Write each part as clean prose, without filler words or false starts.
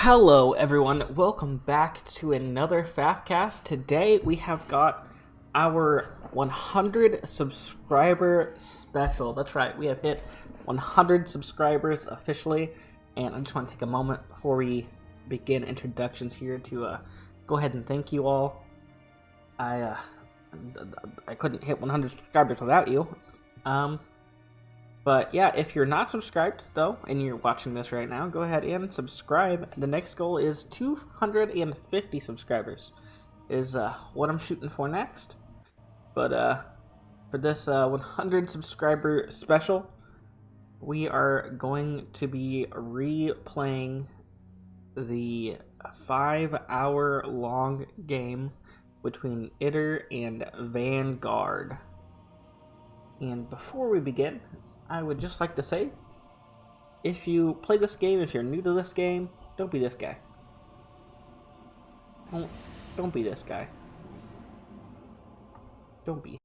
Hello everyone, welcome back to another FAF cast. Today we have got our 100 subscriber special. That's right, we have hit 100 subscribers officially, and I just want to take a moment before we begin introductions here to go ahead and thank you all. I couldn't hit 100 subscribers without you. But yeah, if you're not subscribed, though, and you're watching this right now, go ahead and subscribe. The next goal is 250 subscribers, is what I'm shooting for next. But for this 100 subscriber special, we are going to be replaying the 5-hour long game between Itter and Vanguard. And before we begin, I would just like to say, if you play this game, if you're new to this game, don't be this guy. Don't be this guy. Don't be.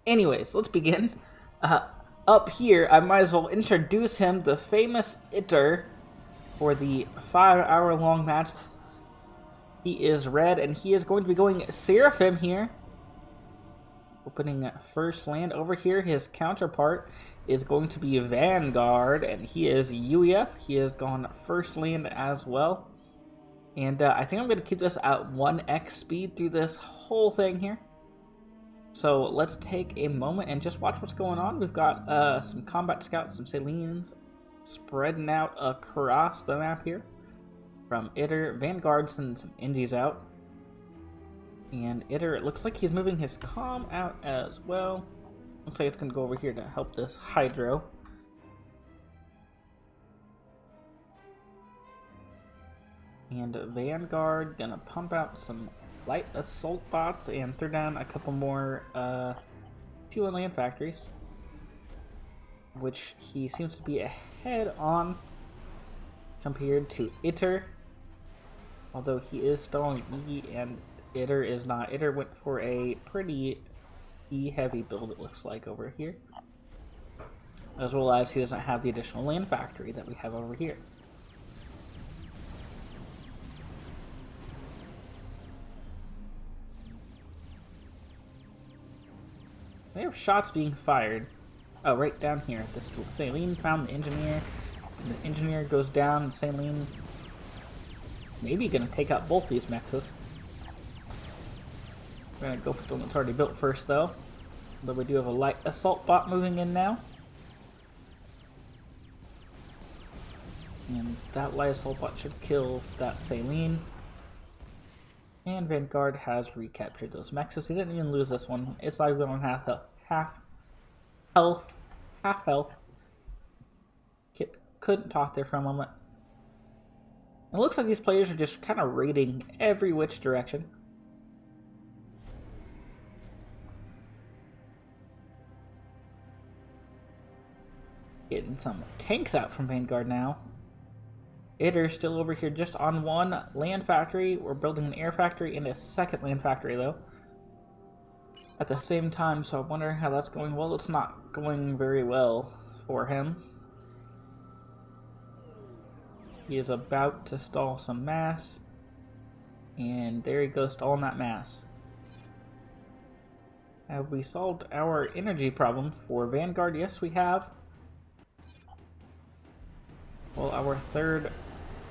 Anyways, let's begin. Up here, I might as well introduce him, the famous Itter, for the 5-hour long match. He is red, and he is going to be going Seraphim here. Opening first land over here, his counterpart is going to be Vanguard, and he is UEF. He has gone first land as well. And I think I'm going to keep this at 1x speed through this whole thing here. So let's take a moment and just watch what's going on. We've got some combat scouts, some Salines spreading out across the map here. From Itter, Vanguard sending some Engis out. And Itter, it looks like he's moving his comm out as well. Looks like it's going to go over here to help this Hydro. And Vanguard going to pump out some light assault bots and throw down a couple more 2 land factories, which he seems to be ahead on compared to Itter. Although he is stalling E, and Itter is not. Itter went for a pretty E-heavy build, it looks like, over here. As well as he doesn't have the additional land factory that we have over here. There are shots being fired. Oh, right down here. The Saline found the engineer. The engineer goes down. Saline maybe gonna take out both these mexes. We're going to go for the one that's already built first, though. But we do have a light assault bot moving in now. And that light assault bot should kill that Saline. And Vanguard has recaptured those mexes. He didn't even lose this one. It's like we're on half health. Couldn't talk there for a moment. It looks like these players are just kind of raiding every which direction. Getting some tanks out from Vanguard now. Itter's still over here just on one land factory. We're building an air factory and a second land factory, though, at the same time, so I'm wondering how that's going. Well, it's not going very well for him. He is about to stall some mass, and there he goes, stalling that mass. Have we solved our energy problem for Vanguard? Yes, we have. Well, our third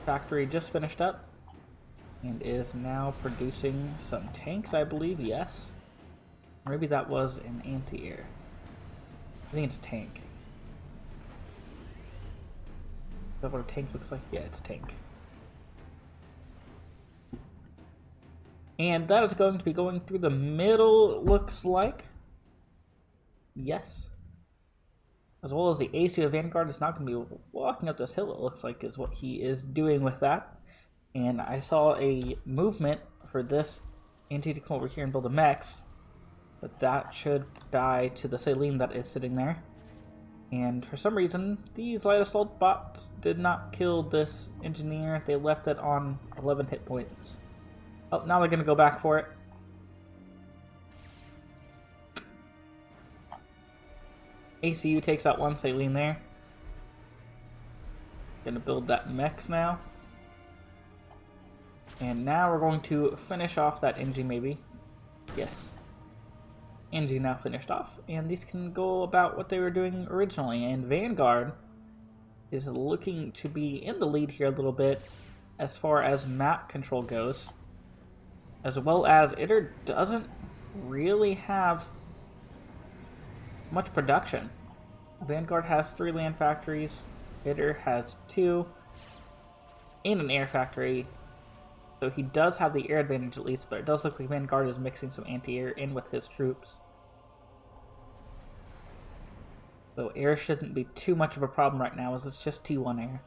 factory just finished up and is now producing some tanks, I believe. Yes. Maybe that was an anti-air. I think it's a tank. Is that what a tank looks like? Yeah, it's a tank. And that is going to be going through the middle, it looks like. Yes. As well as the AC of Vanguard is not going to be walking up this hill, it looks like, is what he is doing with that. And I saw a movement for this entity to come over here and build a mech, but that should die to the Saline that is sitting there. And for some reason, these light assault bots did not kill this engineer. They left it on 11 hit points. Oh, now they're going to go back for it. ACU takes out one Saline there. Gonna build that mechs now. And now we're going to finish off that NG maybe. Yes. NG now finished off. And these can go about what they were doing originally. And Vanguard is looking to be in the lead here a little bit as far as map control goes. As well as ITER doesn't really have much production. Vanguard has 3 land factories. ITER has 2. And an air factory. So he does have the air advantage at least, but it does look like Vanguard is mixing some anti-air in with his troops. So air shouldn't be too much of a problem right now, as it's just T1 air.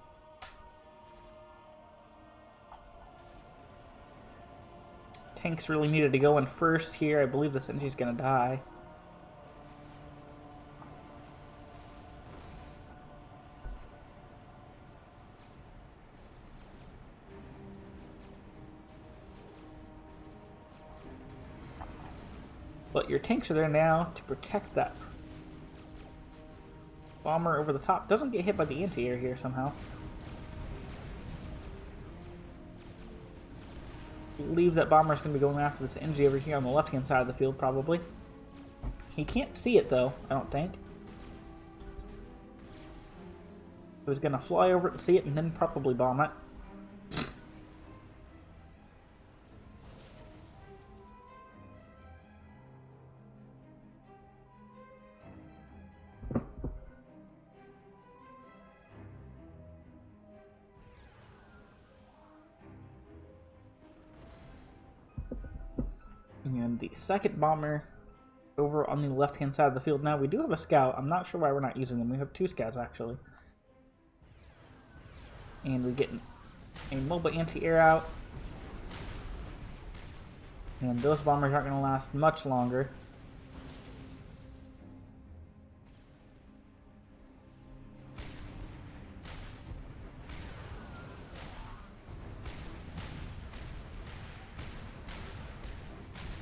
Tanks really needed to go in first here. I believe this NG's gonna die. But your tanks are there now to protect that bomber over the top. Doesn't get hit by the anti-air here somehow. I believe that bomber is going to be going after this NG over here on the left-hand side of the field, probably. He can't see it, though, I don't think. So he's going to fly over it to see it and then probably bomb it. And the second bomber over on the left-hand side of the field. Now, we do have a scout. I'm not sure why we're not using them. We have 2 scouts, actually. And we get a mobile anti-air out. And those bombers aren't going to last much longer.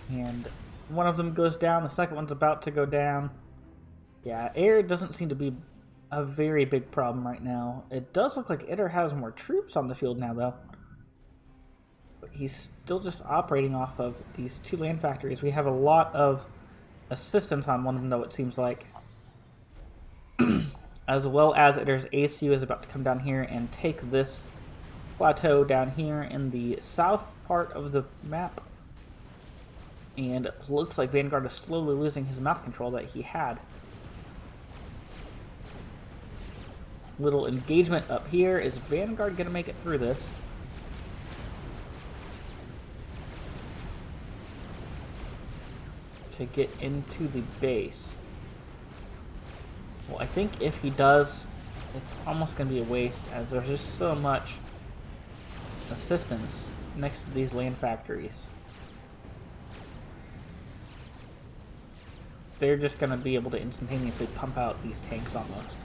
And one of them goes down, the second one's about to go down. Yeah, air doesn't seem to be a very big problem right now. It does look like ITER has more troops on the field now, though. But he's still just operating off of these 2 land factories. We have a lot of assistance on one of them, though, it seems like. As well as ITER's ACU is about to come down here and take this plateau down here in the south part of the map. And it looks like Vanguard is slowly losing his map control that he had. Little engagement up here. Is Vanguard going to make it through this? To get into the base. Well, I think if he does, it's almost going to be a waste, as there's just so much assistance next to these land factories. They're just going to be able to instantaneously pump out these tanks almost.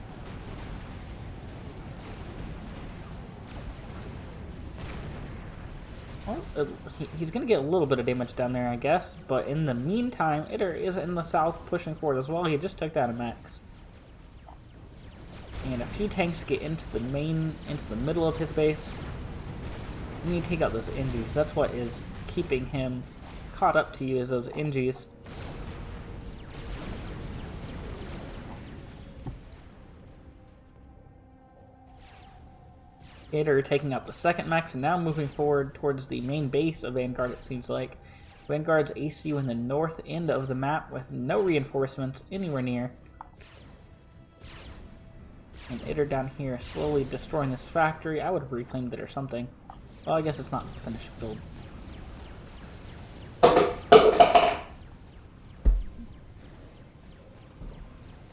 Well, he's going to get a little bit of damage down there, I guess. But in the meantime, ITER is in the south pushing forward as well. He just took down a max. And a few tanks get into the middle of his base. You need to take out those NGs. That's what is keeping him caught up to you, is those NGs. ITER taking out the second max and now moving forward towards the main base of Vanguard, it seems like. Vanguard's ACU in the north end of the map with no reinforcements anywhere near. And ITER down here slowly destroying this factory. I would have reclaimed it or something. Well, I guess it's not a finished build.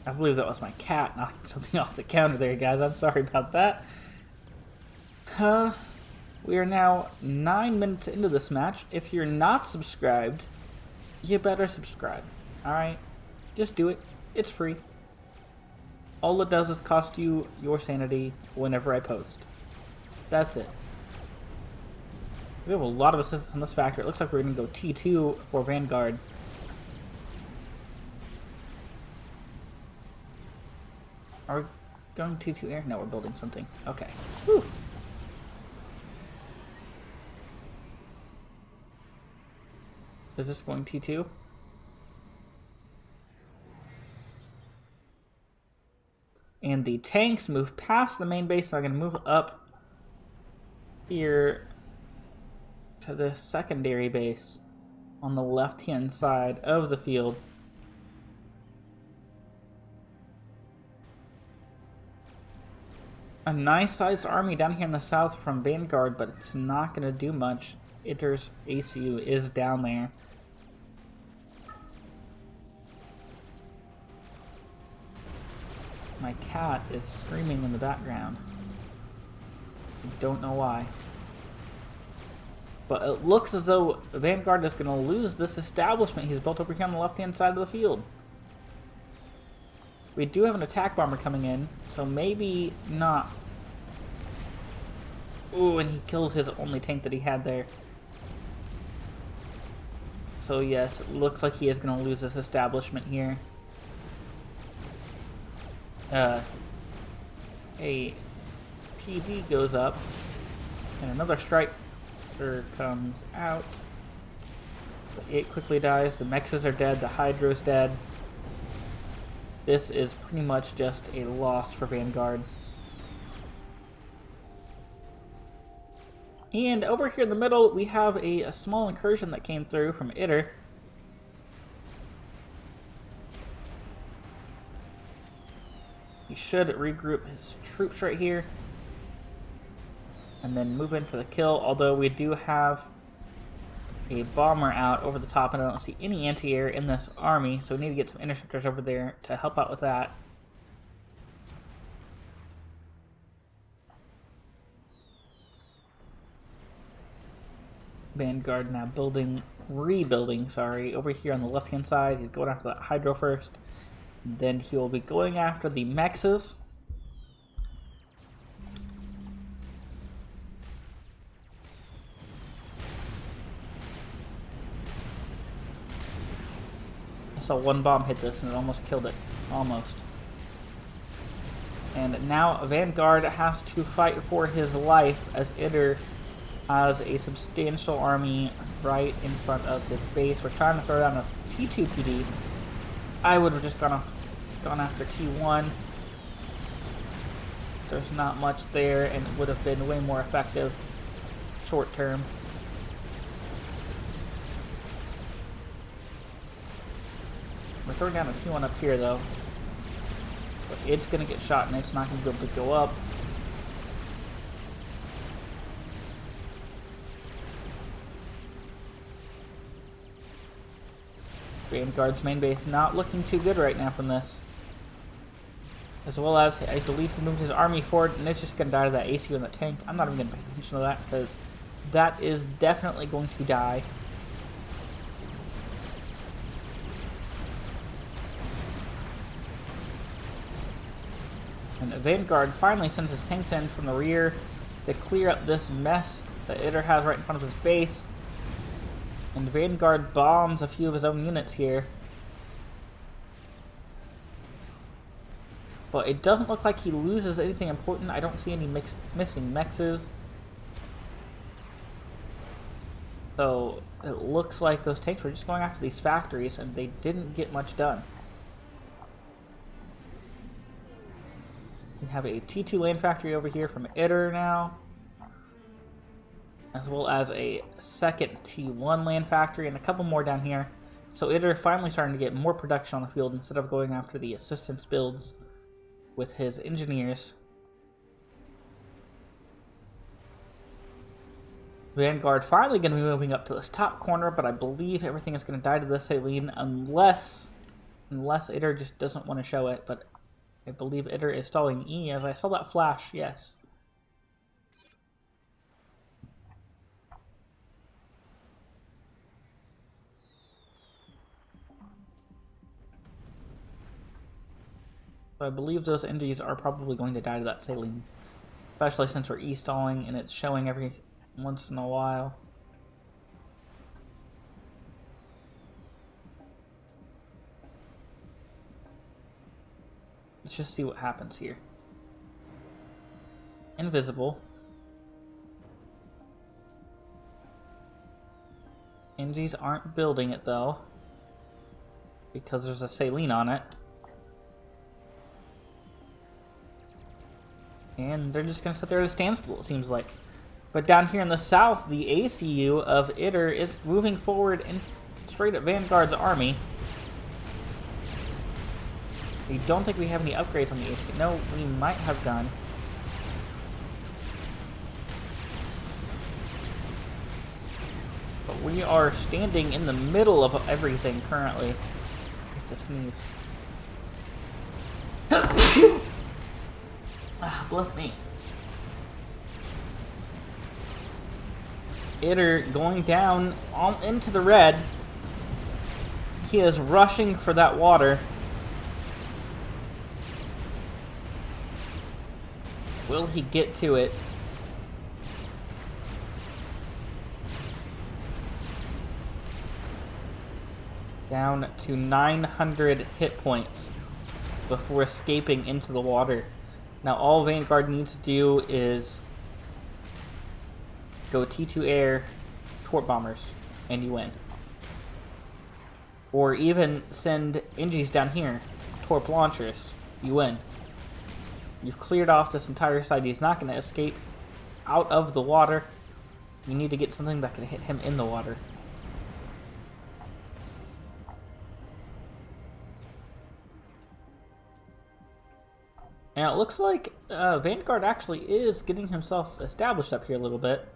I believe that was my cat knocking something off the counter there, guys. I'm sorry about that. We are now 9 minutes into this match. If you're not subscribed, you better subscribe. Alright? Just do it. It's free. All it does is cost you your sanity whenever I post. That's it. We have a lot of assistance on this factor. It looks like we're going to go T2 for Vanguard. Are we going T2 air? No, we're building something. Okay. Whew. Is this going T2? And the tanks move past the main base, so I'm going to move up here to the secondary base on the left-hand side of the field. A nice-sized army down here in the south from Vanguard, but it's not going to do much. ITER's ACU is down there. My cat is screaming in the background. I don't know why. But it looks as though Vanguard is going to lose this establishment he's built over here on the left-hand side of the field. We do have an attack bomber coming in, so maybe not. Ooh, and he kills his only tank that he had there. So yes, it looks like he is going to lose this establishment here. A PV goes up, and another striker comes out. It quickly dies. The mexes are dead. The hydro's dead. This is pretty much just a loss for Vanguard. And over here in the middle, we have a small incursion that came through from ITER. He should regroup his troops right here and then move in for the kill, although we do have a bomber out over the top and I don't see any anti-air in this army, so we need to get some interceptors over there to help out with that. Vanguard now rebuilding, over here on the left-hand side. He's going after that hydro first. Then he will be going after the mexes. I saw one bomb hit this and it almost killed it. Almost. And now Vanguard has to fight for his life as ITER has a substantial army right in front of this base. We're trying to throw down a T2 PD. I would have just gone after T1. There's not much there, and it would have been way more effective short term. We're throwing down a T1 up here, though. But it's going to get shot, and it's not going to be able to go up. Vanguard's main base not looking too good right now from this. As well as, I believe he moved his army forward, and it's just going to die to that ACU and that tank. I'm not even going to pay attention to that, because that is definitely going to die. And Vanguard finally sends his tanks in from the rear to clear up this mess that ITER has right in front of his base. And Vanguard bombs a few of his own units here. But it doesn't look like he loses anything important. I don't see any missing mexes. So it looks like those tanks were just going after these factories and they didn't get much done. We have a T2 land factory over here from ITER now, as well as a second T1 land factory and a couple more down here. So ITER finally starting to get more production on the field instead of going after the assistance builds with his engineers. Vanguard finally going to be moving up to this top corner, but I believe everything is going to die to this saline unless ITER just doesn't want to show it. But I believe ITER is stalling E, as I saw that flash, yes. So I believe those engines are probably going to die to that saline, especially since we're E-stalling and it's showing every once in a while. Let's just see what happens here. invisible. NGs aren't building it though, because there's a saline on it. And they're just going to sit there at a standstill, it seems like. But down here in the south, the ACU of ITER is moving forward in straight at Vanguard's army. I don't think we have any upgrades on the ACU. No, we might have done. But we are standing in the middle of everything currently. I have to sneeze. Bless me. ITER going down into the red. He is rushing for that water. Will he get to it? Down to 900 hit points before escaping into the water. Now all Vanguard needs to do is go T2 air, torp bombers, and you win. Or even send NGs down here, torp launchers, you win. You've cleared off this entire side. He's not going to escape out of the water. You need to get something that can hit him in the water. Now it looks like Vanguard actually is getting himself established up here a little bit.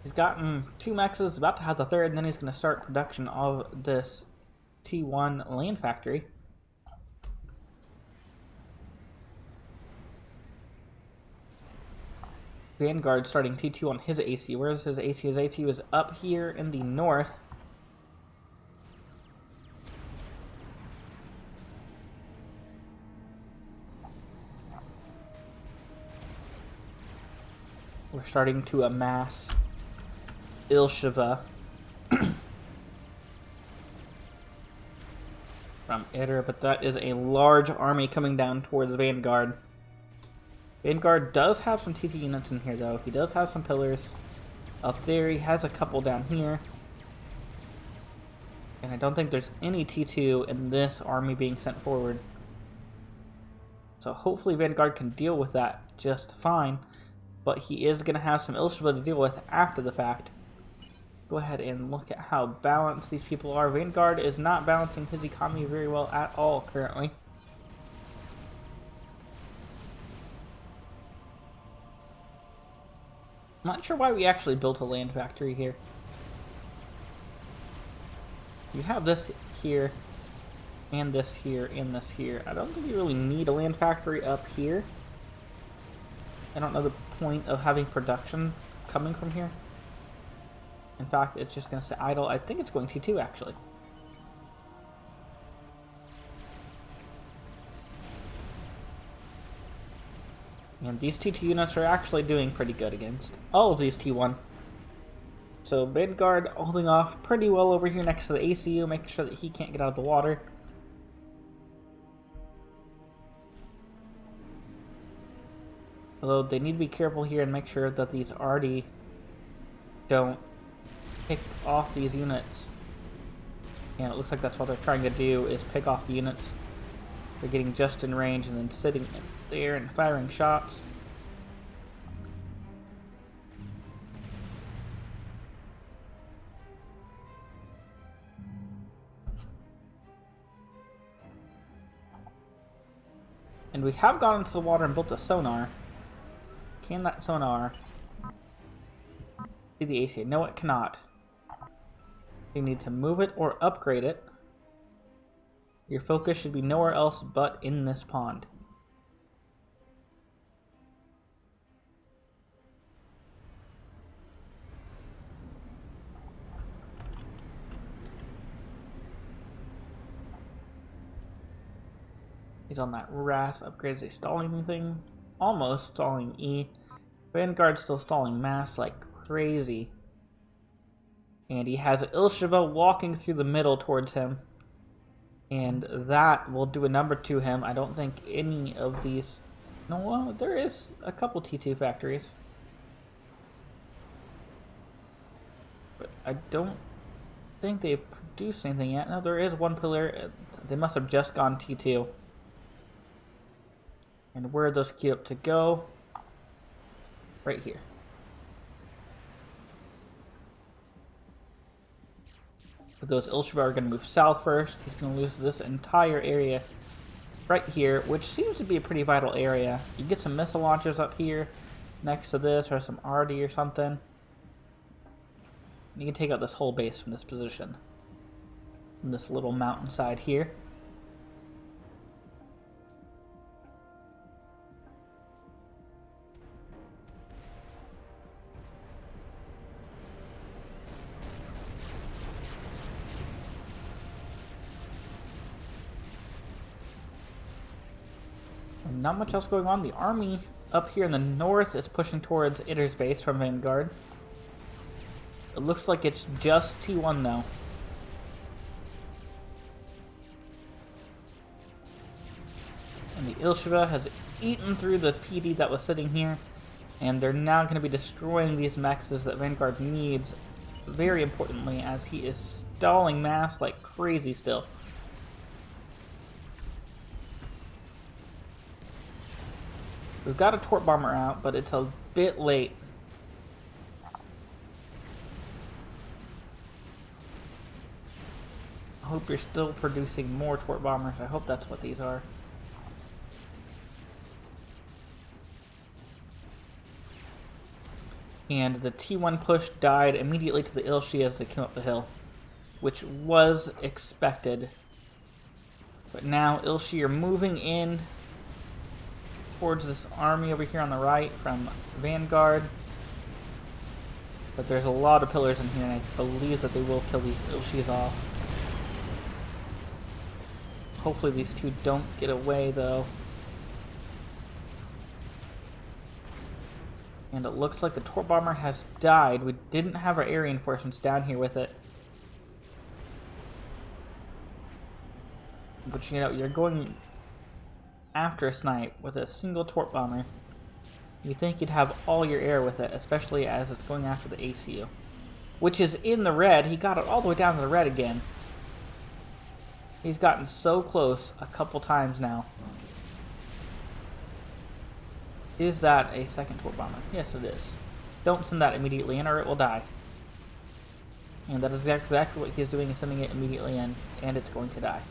He's gotten 2 mexes, about to have the 3rd, and then he's going to start production of this T1 land factory. Vanguard starting T2 on his AC. Where's his AC? His AC is up here in the north. We're starting to amass Ilsheva from ITER, but that is a large army coming down towards Vanguard. Vanguard does have some TT units in here, though. He does have some pillars up there. He has a couple down here. And I don't think there's any T2 in this army being sent forward. So hopefully Vanguard can deal with that just fine. But he is going to have some Ilsheva to deal with after the fact. Go ahead and look at how balanced these people are. Vanguard is not balancing his economy very well at all currently. I'm not sure why we actually built a land factory here. You have this here, and this here, and this here. I don't think you really need a land factory up here. I don't know the point of having production coming from here. In fact, it's just going to say idle. I think it's going T2 actually. And these T2 units are actually doing pretty good against all of these T1. So Vanguard holding off pretty well over here next to the ACU, making sure that he can't get out of the water. Although they need to be careful here and make sure that these arty don't pick off these units. And it looks like that's what they're trying to do, is pick off the units. They're getting just in range and then sitting there and firing shots. And we have gone into the water and built a sonar. Can that sonar see the AC? No, it cannot. You need to move it or upgrade it. Your focus should be nowhere else but in this pond. He's on that RAS upgrade. Is he stalling anything? Almost stalling E. Vanguard's still stalling mass like crazy. And he has Ilsheva walking through the middle towards him. And that will do a number to him. I don't think any of these... No, well, there is a couple T2 factories. But I don't think they've produced anything yet. No, there is one pillar. They must have just gone T2. And where are those queued up to go? Right here. But those Ilshva are going to move south first. He's going to lose this entire area right here, which seems to be a pretty vital area. You get some missile launchers up here next to this, or some arty or something. You can take out this whole base from this position. From this little mountainside here. Not much else going on. The army up here in the north is pushing towards Itter's base from Vanguard. It looks like it's just T1 though. And the Ilshva has eaten through the PD that was sitting here. And they're now going to be destroying these mexes that Vanguard needs. Very importantly, as he is stalling mass like crazy still. We've got a torp bomber out, but it's a bit late. I hope you're still producing more torp bombers. I hope that's what these are. And the T1 push died immediately to the Ilshi as they came up the hill, which was expected. But now Ilshi are moving in towards this army over here on the right from Vanguard. But there's a lot of pillars in here, and I believe that they will kill these Ilshis off. Hopefully these two don't get away, though. And it looks like the torp bomber has died. We didn't have our air reinforcements down here with it. But you know, you're going after a snipe with a single torp bomber. You think you'd have all your air with it, especially as it's going after the ACU. Which is in the red. He got it all the way down to the red again. He's gotten so close a couple times now. Is that a second torp bomber? Yes, it is. Don't send that immediately in or it will die. And that is exactly what he's doing, is sending it immediately in, and it's going to die.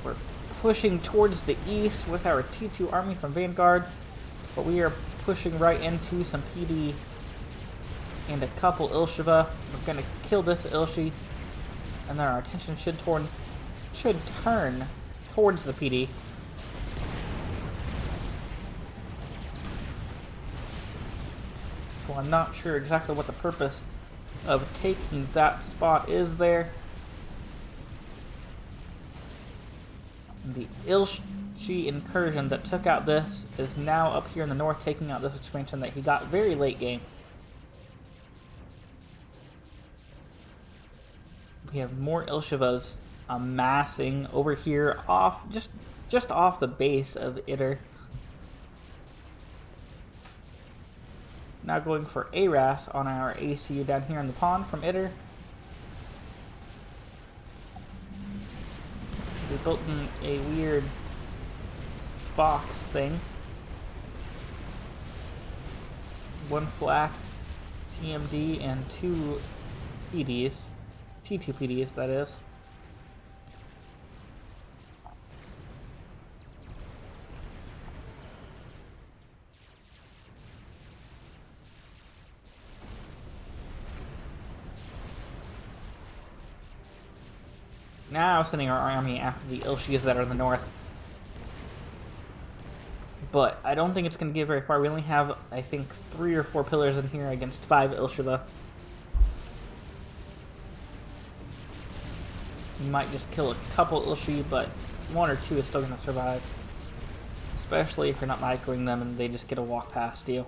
We're pushing towards the east with our T2 army from Vanguard, but we are pushing right into some PD and a couple Ilshva. We're going to kill this Ilshi, and then our attention should turn towards the PD. So I'm not sure exactly what the purpose of taking that spot is there. The Ilshi incursion that took out this is now up here in the north, taking out this expansion that he got very late game. We have more Ilshvas amassing over here off just off the base of Itter. Now going for ARAS on our ACU down here in the pond from Itter. We built in a weird box thing. One flak TMD and two PDs. T2 PDs, that is. Now sending our army after the Ilshis that are in the north. But I don't think it's going to get very far. We only have, I think, 3 or 4 pillars in here against 5 Ilshva. You might just kill a couple Ilshi, but 1 or 2 is still going to survive. Especially if you're not microing them and they just get a walk past you.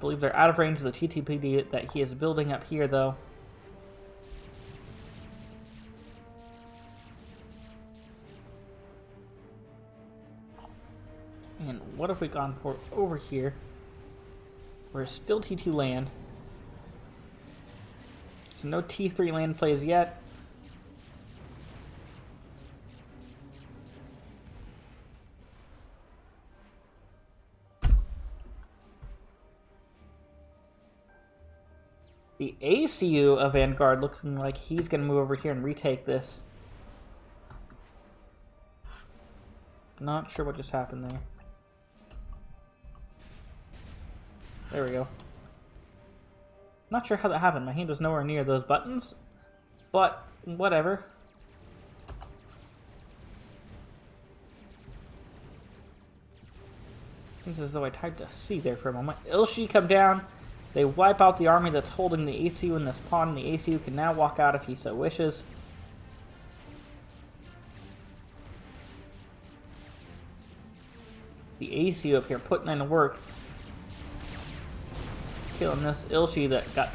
believe they're out of range of the TTPD that he is building up here, though. And what have we gone for over here? We're still T2 land. So no T3 land plays yet. The ACU of Vanguard looking like he's going to move over here and retake this. Not sure what just happened there. There we go. Not sure how that happened. My hand was nowhere near those buttons, but whatever. Seems as though I typed a C there for a moment. Ilshi come down. They wipe out the army that's holding the ACU in this pawn, and the ACU can now walk out if he so wishes. The ACU up here putting in the work. Killing this Ilshi that got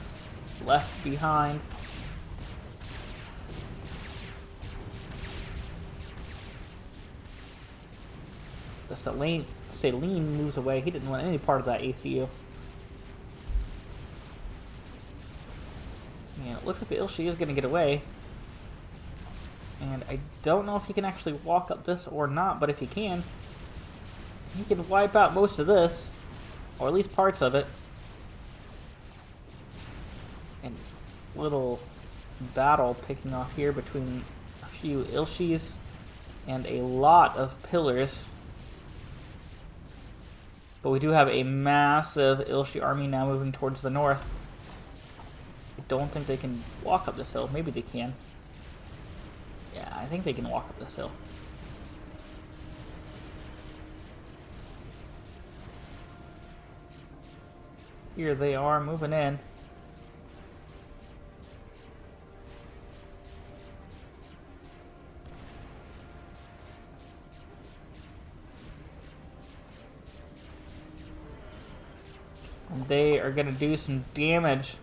left behind. The Saline moves away. He didn't want any part of that ACU. And it looks like the Ilshi is going to get away. And I don't know if he can actually walk up this or not, but if he can wipe out most of this, or at least parts of it. And little battle picking off here between a few Ilshis and a lot of pillars. But we do have a massive Ilshi army now moving towards the north. I don't think they can walk up this hill. Maybe they can. Yeah, I think they can walk up this hill. Here they are moving in. And they are going to do some damage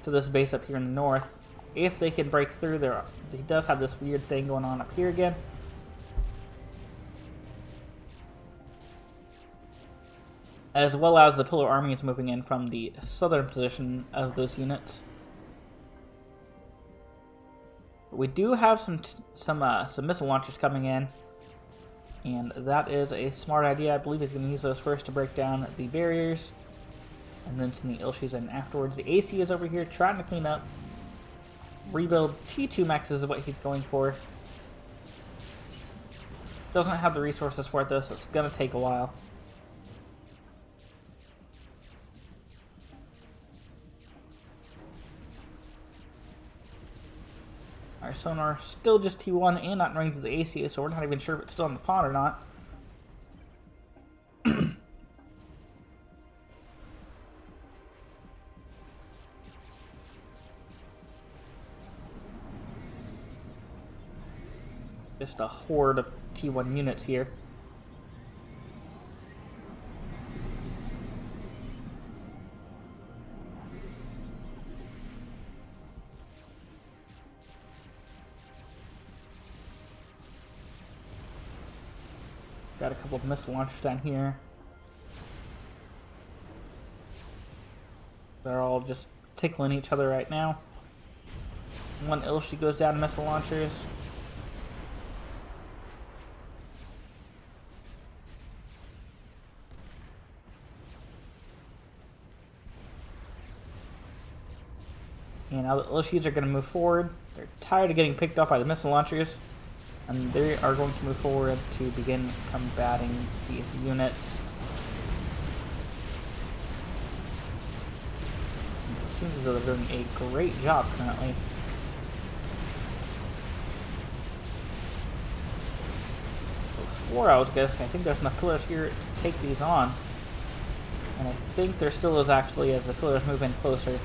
to this base up here in the north. If they can break through there, he does have this weird thing going on up here again. As well as the Pillar Army is moving in from the southern position of those units. We do have some missile launchers coming in, and that is a smart idea. I believe he's going to use those first to break down the barriers, and then send the Ilshis in afterwards. The AC is over here trying to clean up. Rebuild T2 maxes is what he's going for. Doesn't have the resources for it though, so it's going to take a while. Our sonar still just T1 and not in range of the AC, so we're not even sure if it's still on the pawn or not. Just a horde of T1 units here. Got a couple of missile launchers down here. They're all just tickling each other right now. One Ilshi goes down to missile launchers. And now the Ilshis are going to move forward. They're tired of getting picked off by the missile launchers, and they are going to move forward to begin combating these units. It seems as though they're doing a great job currently. Before I was guessing, I think there's enough pillars here to take these on. And I think there still is actually as the pillars move in closer.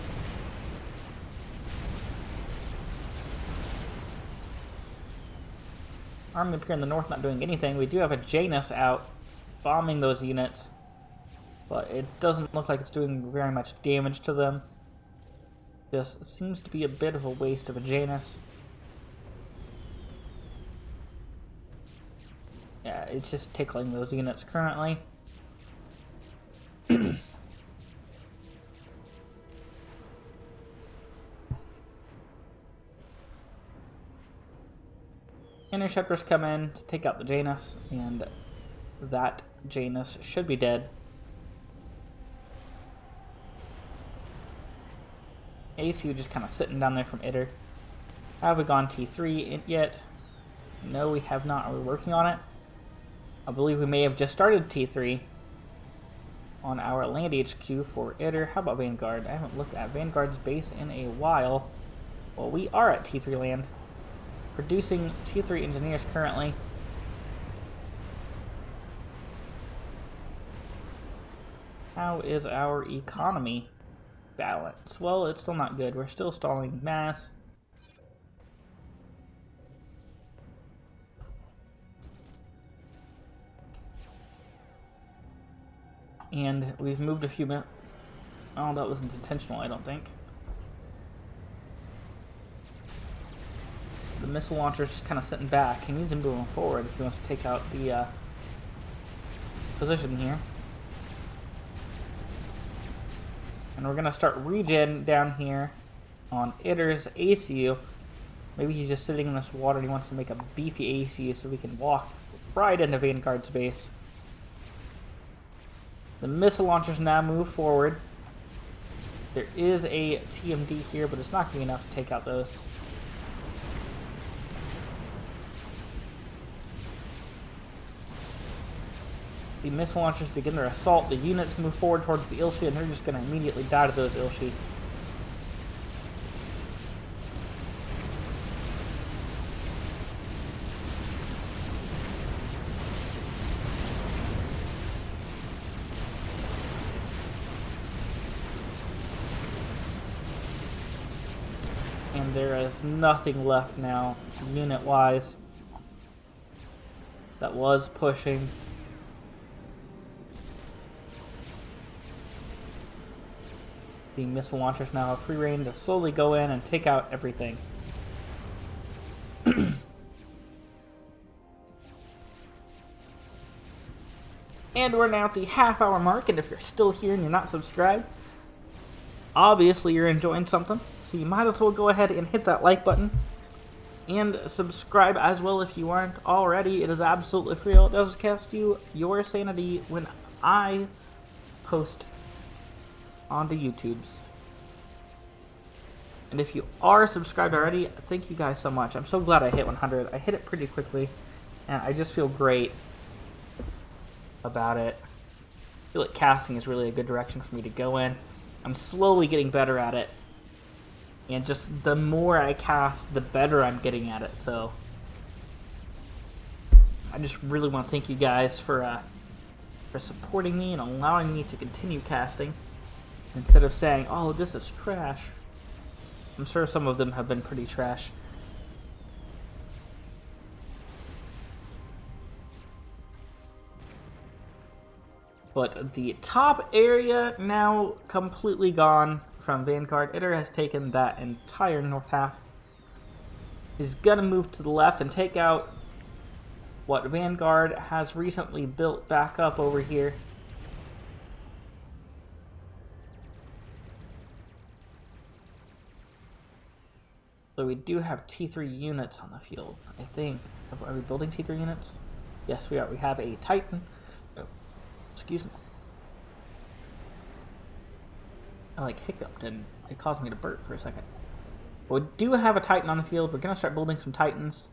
Army up here in the north not doing anything. We do have a Janus out bombing those units. but it doesn't look like it's doing very much damage to them. Just seems to be a bit of a waste of a Janus. Yeah, it's just tickling those units currently. Interceptors come in to take out the Janus, and that Janus should be dead. ACU just kind of sitting down there from ITER. Have we gone T3 yet? No, we have not. We're working on it. I believe we may have just started T3 on our land HQ for ITER. How about Vanguard? I haven't looked at Vanguard's base in a while. Well, we are at T3 land. Producing T3 engineers currently. How is our economy balance? Well, it's still not good. We're still stalling mass. And we've moved a few minutes. Oh, that wasn't intentional, I don't think. The missile launcher's just kind of sitting back. He needs him moving forward if he wants to take out the position here. And we're going to start regen down here on ITER's ACU. Maybe he's just sitting in this water and he wants to make a beefy ACU so we can walk right into Vanguard's base. The missile launchers now move forward. There is a TMD here, but it's not going to be enough to take out those. The missile launchers begin their assault. The units move forward towards the Ilshi, and they're just going to immediately die to those Ilshi. And there is nothing left now, unit-wise, that was pushing. The missile launchers now have free reign to slowly go in and take out everything. And we're now at the half-hour mark, and if you're still here and you're not subscribed, obviously you're enjoying something, so you might as well go ahead and hit that like button. And subscribe as well if you aren't already. It is absolutely free. It does cost you your sanity when I post onto YouTube's. And if you are subscribed already, thank you guys so much. I'm so glad I hit 100. I hit it pretty quickly, and I just feel great about it. I feel like casting is really a good direction for me to go in. I'm slowly getting better at it, and just the more I cast, the better I'm getting at it. So I just really want to thank you guys for supporting me and allowing me to continue casting. Instead of saying, oh, this is trash. I'm sure some of them have been pretty trash. But the top area now completely gone from Vanguard. ITER has taken that entire north half. He's gonna move to the left and take out what Vanguard has recently built back up over here. So we do have T3 units on the field, I think. Are we building T3 units? Yes, we are. We have a Titan. Oh, excuse me. I hiccuped and it caused me to burp for a second. But we do have a Titan on the field. We're going to start building some Titans.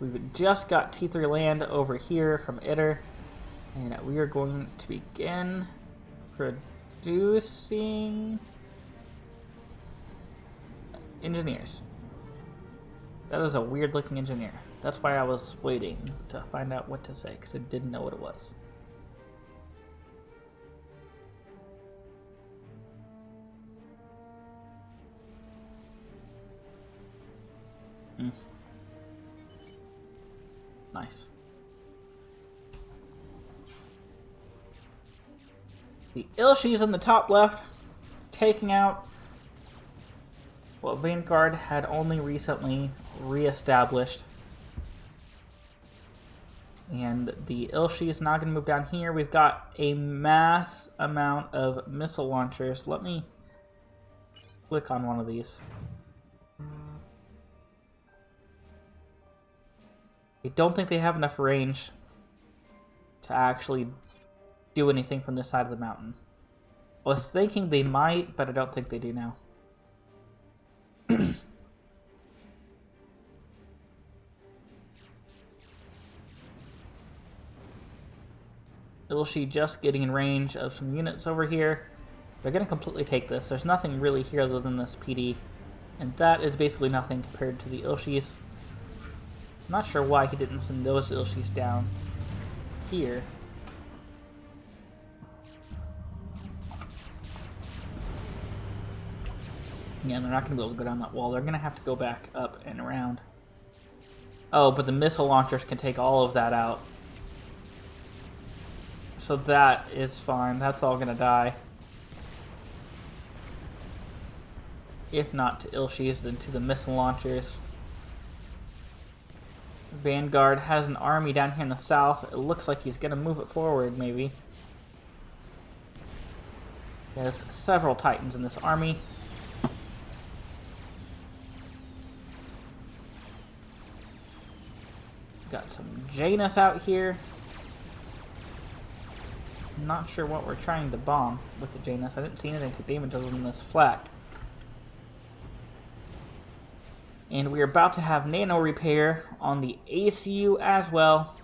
We've just got T3 land over here from ITER. And we are going to begin producing engineers. That is a weird looking engineer. That's why I was waiting to find out what to say, because I didn't know what it was. Nice. The Ilshis in the top left, taking out what Vanguard had only recently re-established. And the Ilshi is not going to move down here. We've got a mass amount of missile launchers. Let me click on one of these. I don't think they have enough range to actually do anything from this side of the mountain. I was thinking they might, but I don't think they do now. Ilshi just getting in range of some units over here. They're going to completely take this. There's nothing really here other than this PD. And that is basically nothing compared to the Ilshis. I'm not sure why he didn't send those Ilshis down here. Yeah, they're not going to be able to go down that wall. They're going to have to go back up and around. Oh, but the missile launchers can take all of that out. So that is fine. That's all going to die. If not to Ilshis, then to the missile launchers. Vanguard has an army down here in the south. It looks like he's going to move it forward, maybe. He has several Titans in this army. Got some Janus out here. Not sure what we're trying to bomb with the Janus. I didn't see anything to damage other than this flak. And we are about to have nano repair on the ACU as well.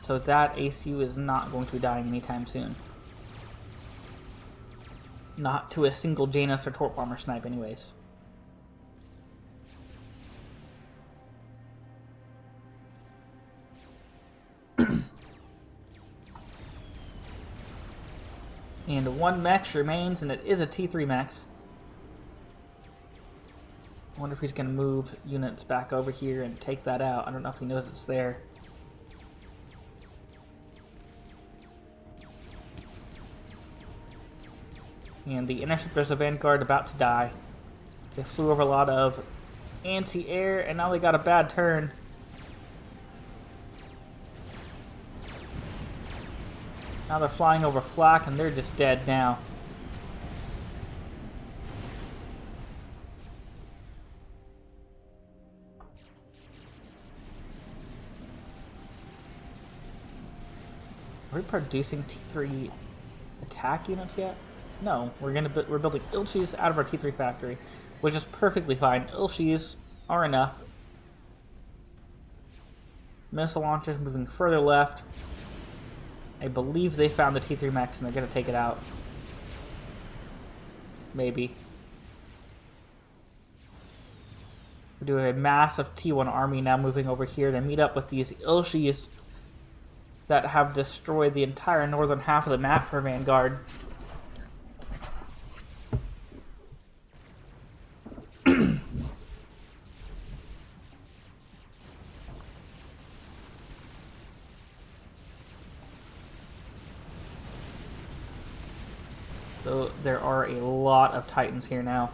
So that ACU is not going to be dying anytime soon. Not to a single Janus or Torp Bomber snipe anyways. And one mech remains, and it is a T3 mech. I wonder if he's going to move units back over here and take that out. I don't know if he knows it's there. And the interceptors of Vanguard about to die. They flew over a lot of anti-air, and now they got a bad turn. Now they're flying over flak, and they're just dead now. Are we producing T3 attack units yet? No, we're building Ilshis out of our T3 factory, which is perfectly fine. Ilshis are enough. Missile launchers moving further left. I believe they found the T3 mechs and they're going to take it out. Maybe. We're doing a massive T1 army now moving over here to meet up with these Ilshis that have destroyed the entire northern half of the map for Vanguard. So there are a lot of Titans here now.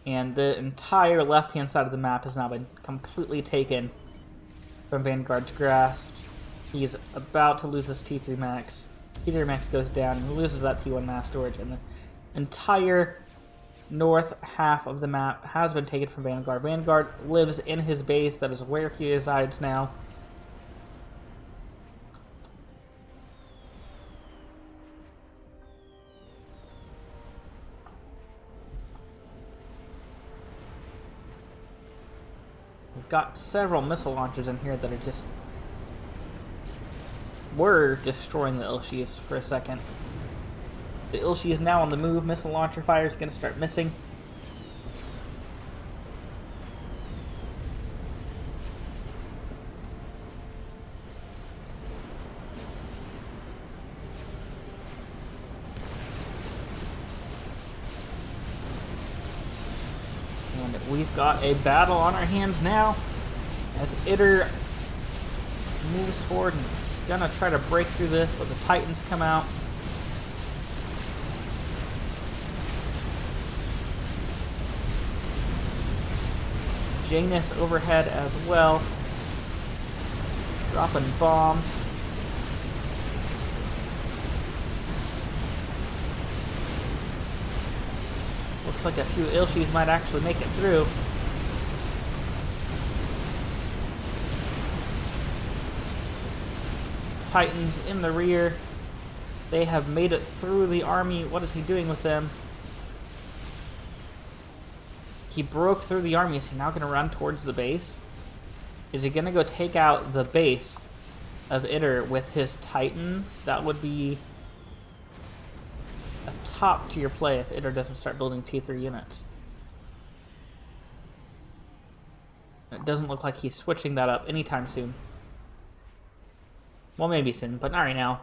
And the entire left-hand side of the map has now been completely taken from Vanguard's grasp. He's about to lose this T3 max. T3 max goes down and loses that T1 mass storage, and the entire north half of the map has been taken from Vanguard. Vanguard lives in his base. That is where he resides now. We've got several missile launchers in here that are just... were destroying the Ilshis for a second. The Ilshi is now on the move. Missile launcher fire is going to start missing. And we've got a battle on our hands now as Itter moves forward and gonna try to break through this, but the Titans come out. Janus overhead as well. Dropping bombs. Looks like a few Ilshis might actually make it through. Titans in the rear. They have made it through the army. What is he doing with them? He broke through the army. Is he now going to run towards the base? Is he going to go take out the base of Itter with his Titans? That would be a top tier play if Itter doesn't start building T3 units. It doesn't look like he's switching that up anytime soon. Well, maybe soon, but not right now.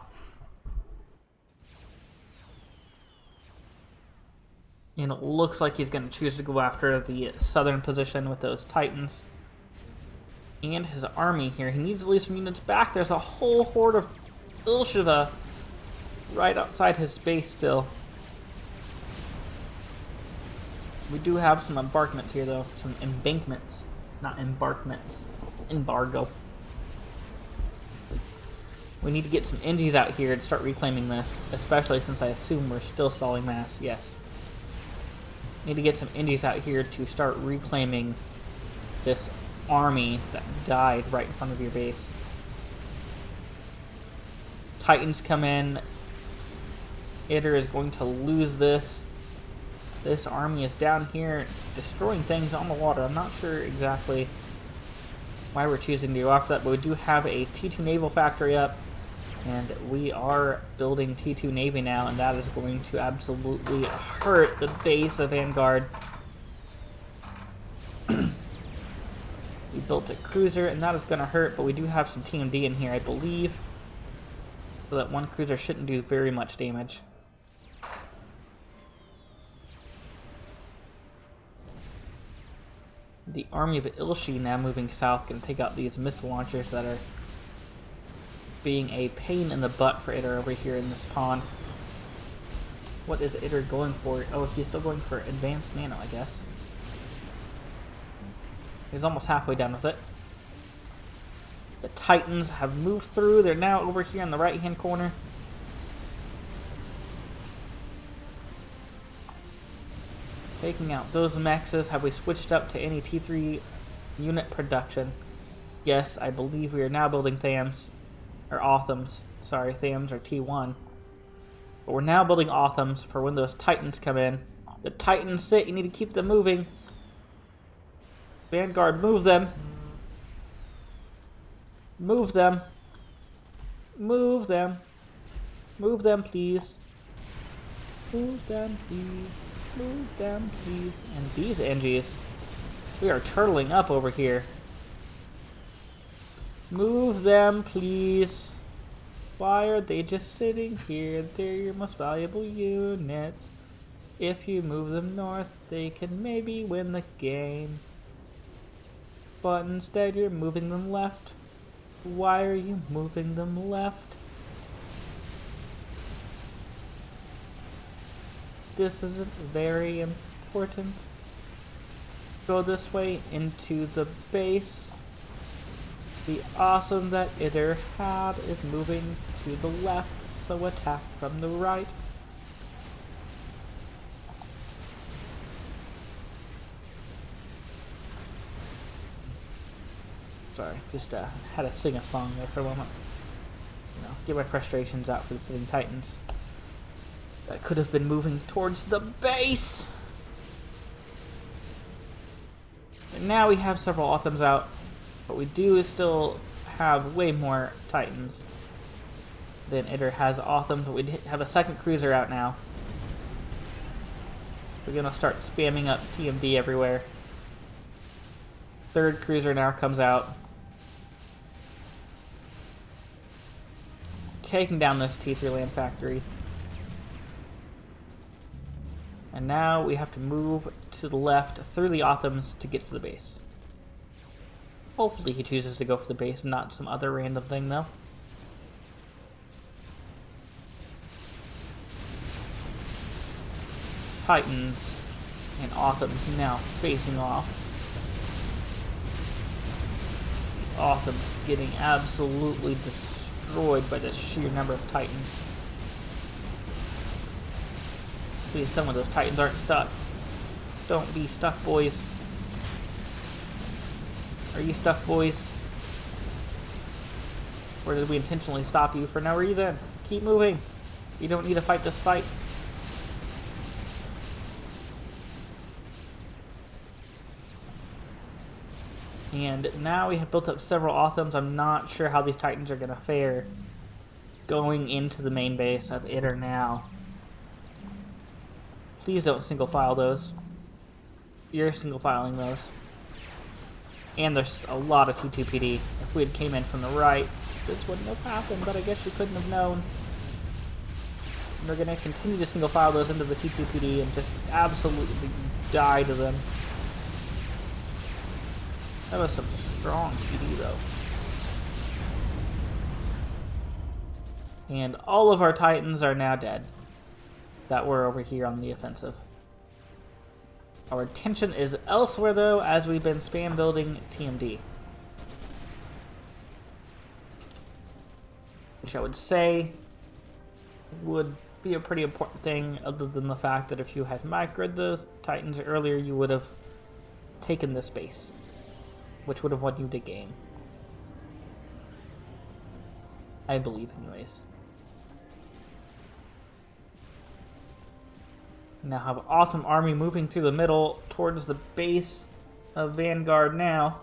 And it looks like he's going to choose to go after the southern position with those Titans. And his army here. He needs to leave some units back. There's a whole horde of Ilshiva right outside his base still. We do have some embarkments here, though. Some embankments. Not embarkments. Embargo. We need to get some Engis out here to start reclaiming this, especially since I assume we're still stalling mass. Yes. Need to get some Engis out here to start reclaiming this army that died right in front of your base. Titans come in. Itter is going to lose this. This army is down here destroying things on the water. I'm not sure exactly why we're choosing to go after that, but we do have a T2 naval factory up. And we are building T2 Navy now, and that is going to absolutely hurt the base of Vanguard. We built a cruiser, and that is going to hurt, but we do have some TMD in here, I believe. So that one cruiser shouldn't do very much damage. The army of Ilshi now moving south, going to take out these missile launchers that are being a pain in the butt for Itter over here in this pond. What is Itter going for? Oh, he's still going for advanced nano, I guess. He's almost halfway done with it. The Titans have moved through. They're now over here in the right-hand corner. Taking out those mexes. Have we switched up to any T3 unit production? Yes, I believe we are now building Thams. Or Authams. Sorry, Thams are T1. But we're now building Authams for when those Titans come in. The Titans sit. You need to keep them moving. Vanguard, move them. Move them. Move them. Move them, please. Move them, please. Move them, please. And these Engis. We are turtling up over here. Move them, please. Why are they just sitting here? They're your most valuable units. If you move them north, they can maybe win the game. But instead, you're moving them left. Why are you moving them left? This isn't very important. Go this way into the base. The awesome that Itter had is moving to the left, so attack from the right. Sorry, just had to sing a song there for a moment. You know, get my frustrations out for the sitting Titans. That could have been moving towards the base. And now we have several Authams out. But we do still have way more Titans than Itter has Authams, but we have a second cruiser out now. We're going to start spamming up TMD everywhere. Third cruiser now comes out. Taking down this T3 land factory. And now we have to move to the left through the Authams to get to the base. Hopefully he chooses to go for the base, not some other random thing, though. Titans and Autumn's now facing off. Autumn's getting absolutely destroyed by the sheer number of Titans. Please tell me those Titans aren't stuck. Don't be stuck, boys. Are you stuck, boys? Or did we intentionally stop you for no reason? Keep moving. You don't need to fight this fight. And now we have built up several Autumns. I'm not sure how these Titans are going to fare going into the main base of ITER now. Please don't single file those. You're single filing those. And there's a lot of T2PD. If we had came in from the right, this wouldn't have happened, but I guess you couldn't have known. And we're going to continue to single file those into the T2PD and just absolutely die to them. That was some strong PD though. And all of our Titans are now dead that were over here on the offensive. Our attention is elsewhere though, as we've been spam building TMD. Which I would say would be a pretty important thing, other than the fact that if you had microed the Titans earlier, you would have taken this base, which would have won you the game. I believe, anyways. Now have Autumn Army moving through the middle towards the base of Vanguard now.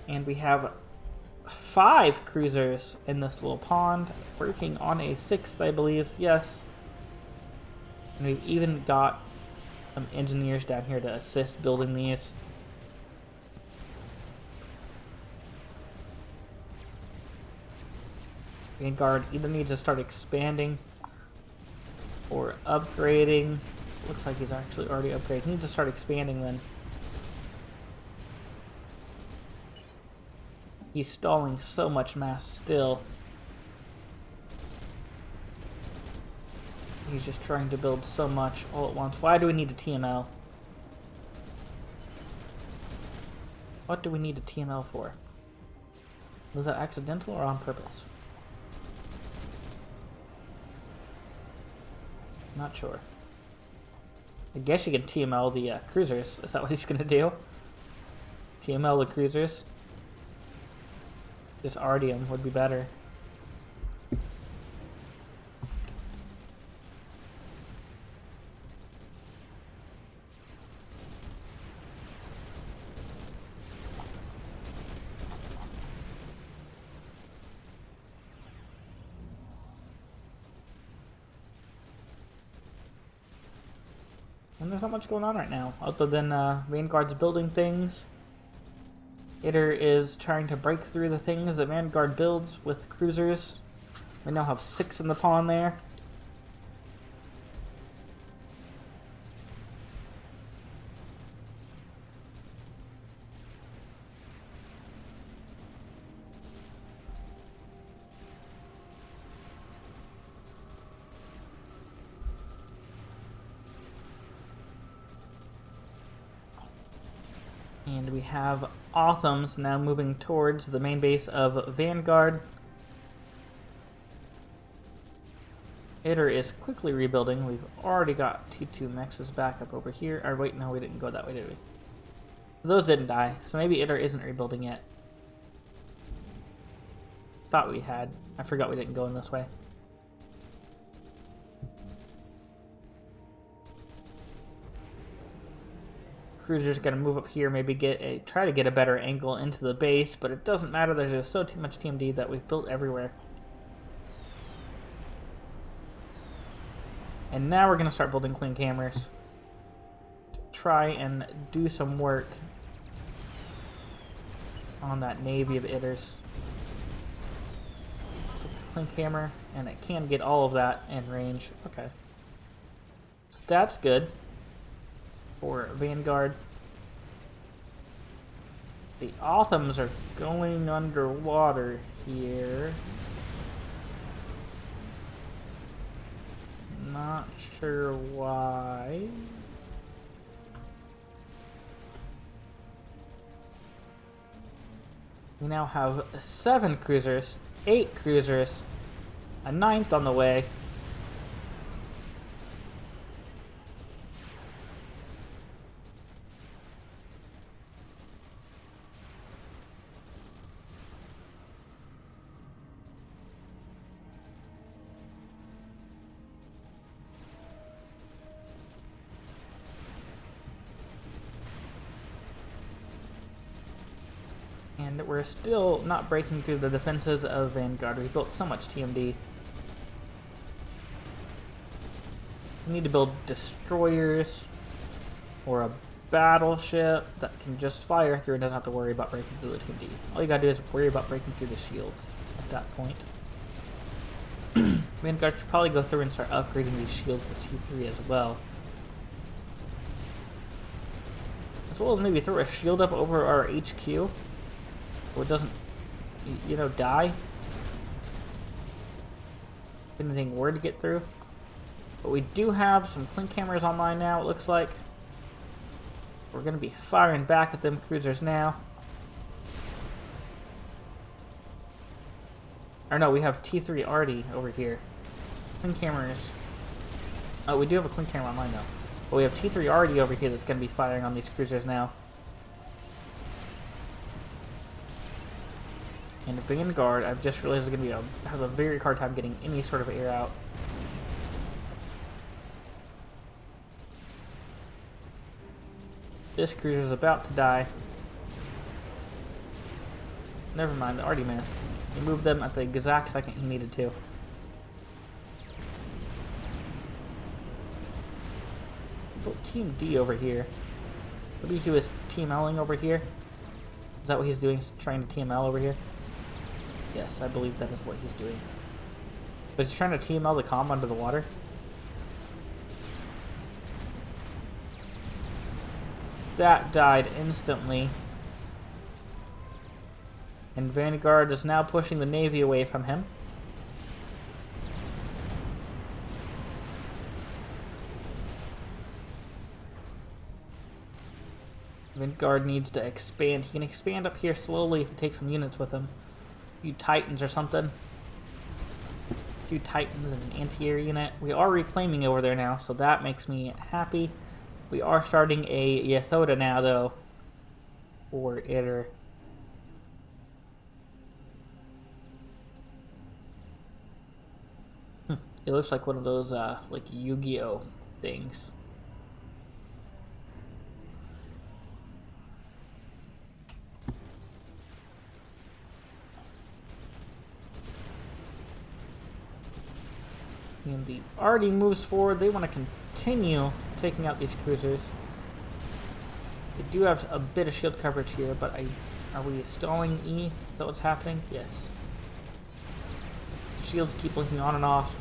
And we have 5 cruisers in this little pond, working on a 6th, I believe. Yes. And we've even got some engineers down here to assist building these. Vanguard either needs to start expanding or upgrading. Looks like he's actually already upgraded. He needs to start expanding then. He's stalling so much mass still. He's just trying to build so much all at once. Why do we need a TML? What do we need a TML for? Was that accidental or on purpose? Not sure. I guess you can TML the cruisers. Is that what he's going to do? TML the cruisers? Just RDM would be better. And there's not much going on right now, other than Vanguard's building things. ITER is trying to break through the things that Vanguard builds with cruisers. We now have 6 in the pond there. And we have Autumns now moving towards the main base of Vanguard. ITER is quickly rebuilding. We've already got T2 Mex's backup over here. Or wait, no, we didn't go that way, did we? Those didn't die, so maybe ITER isn't rebuilding yet. Thought we had. I forgot we didn't go in this way. Cruiser's gonna move up here, maybe try to get a better angle into the base, but it doesn't matter. There's just so much TMD that we've built everywhere. And now we're gonna start building clean cameras to try and do some work on that navy of ITERs. Clean camera, and it can get all of that in range. Okay, so that's good. For Vanguard. The Autumns are going underwater here. Not sure why. We now have 7 cruisers, 8 cruisers, a 9th on the way. And we're still not breaking through the defenses of Vanguard. We built so much TMD. We need to build destroyers or a battleship that can just fire through and doesn't have to worry about breaking through the TMD. All you gotta do is worry about breaking through the shields at that point. Vanguard should probably go through and start upgrading these shields to T3 as well. As well as maybe throw a shield up over our HQ. So it doesn't, you know, die. If anything were to get through. But we do have some clink cameras online now, it looks like. We're going to be firing back at them cruisers now. Or no, we have T3 already over here. Clink cameras. Oh, we do have a clink camera online though. But we have T3 already over here that's going to be firing on these cruisers now. And Vanguard, I've just realized is going to have a very hard time getting any sort of air out. This cruiser is about to die. Never mind, they already missed. He moved them at the exact second he needed to. Built Team D over here. Maybe he was TMLing over here. Is that what he's doing? Trying to TML over here? Yes, I believe that is what he's doing. But he's trying to TML the comm under the water. That died instantly. And Vanguard is now pushing the Navy away from him. Vanguard needs to expand. He can expand up here slowly if he takes some units with him. A few Titans or something. A few Titans and an anti-air unit. We are reclaiming over there now, so that makes me happy. We are starting a Yathoda now, though. For ITER. It looks like one of those, like Yu-Gi-Oh! Things. And the already moves forward. They want to continue taking out these cruisers. They do have a bit of shield coverage here, but are we stalling E? Is that what's happening? Yes. Shields keep blinking on and off.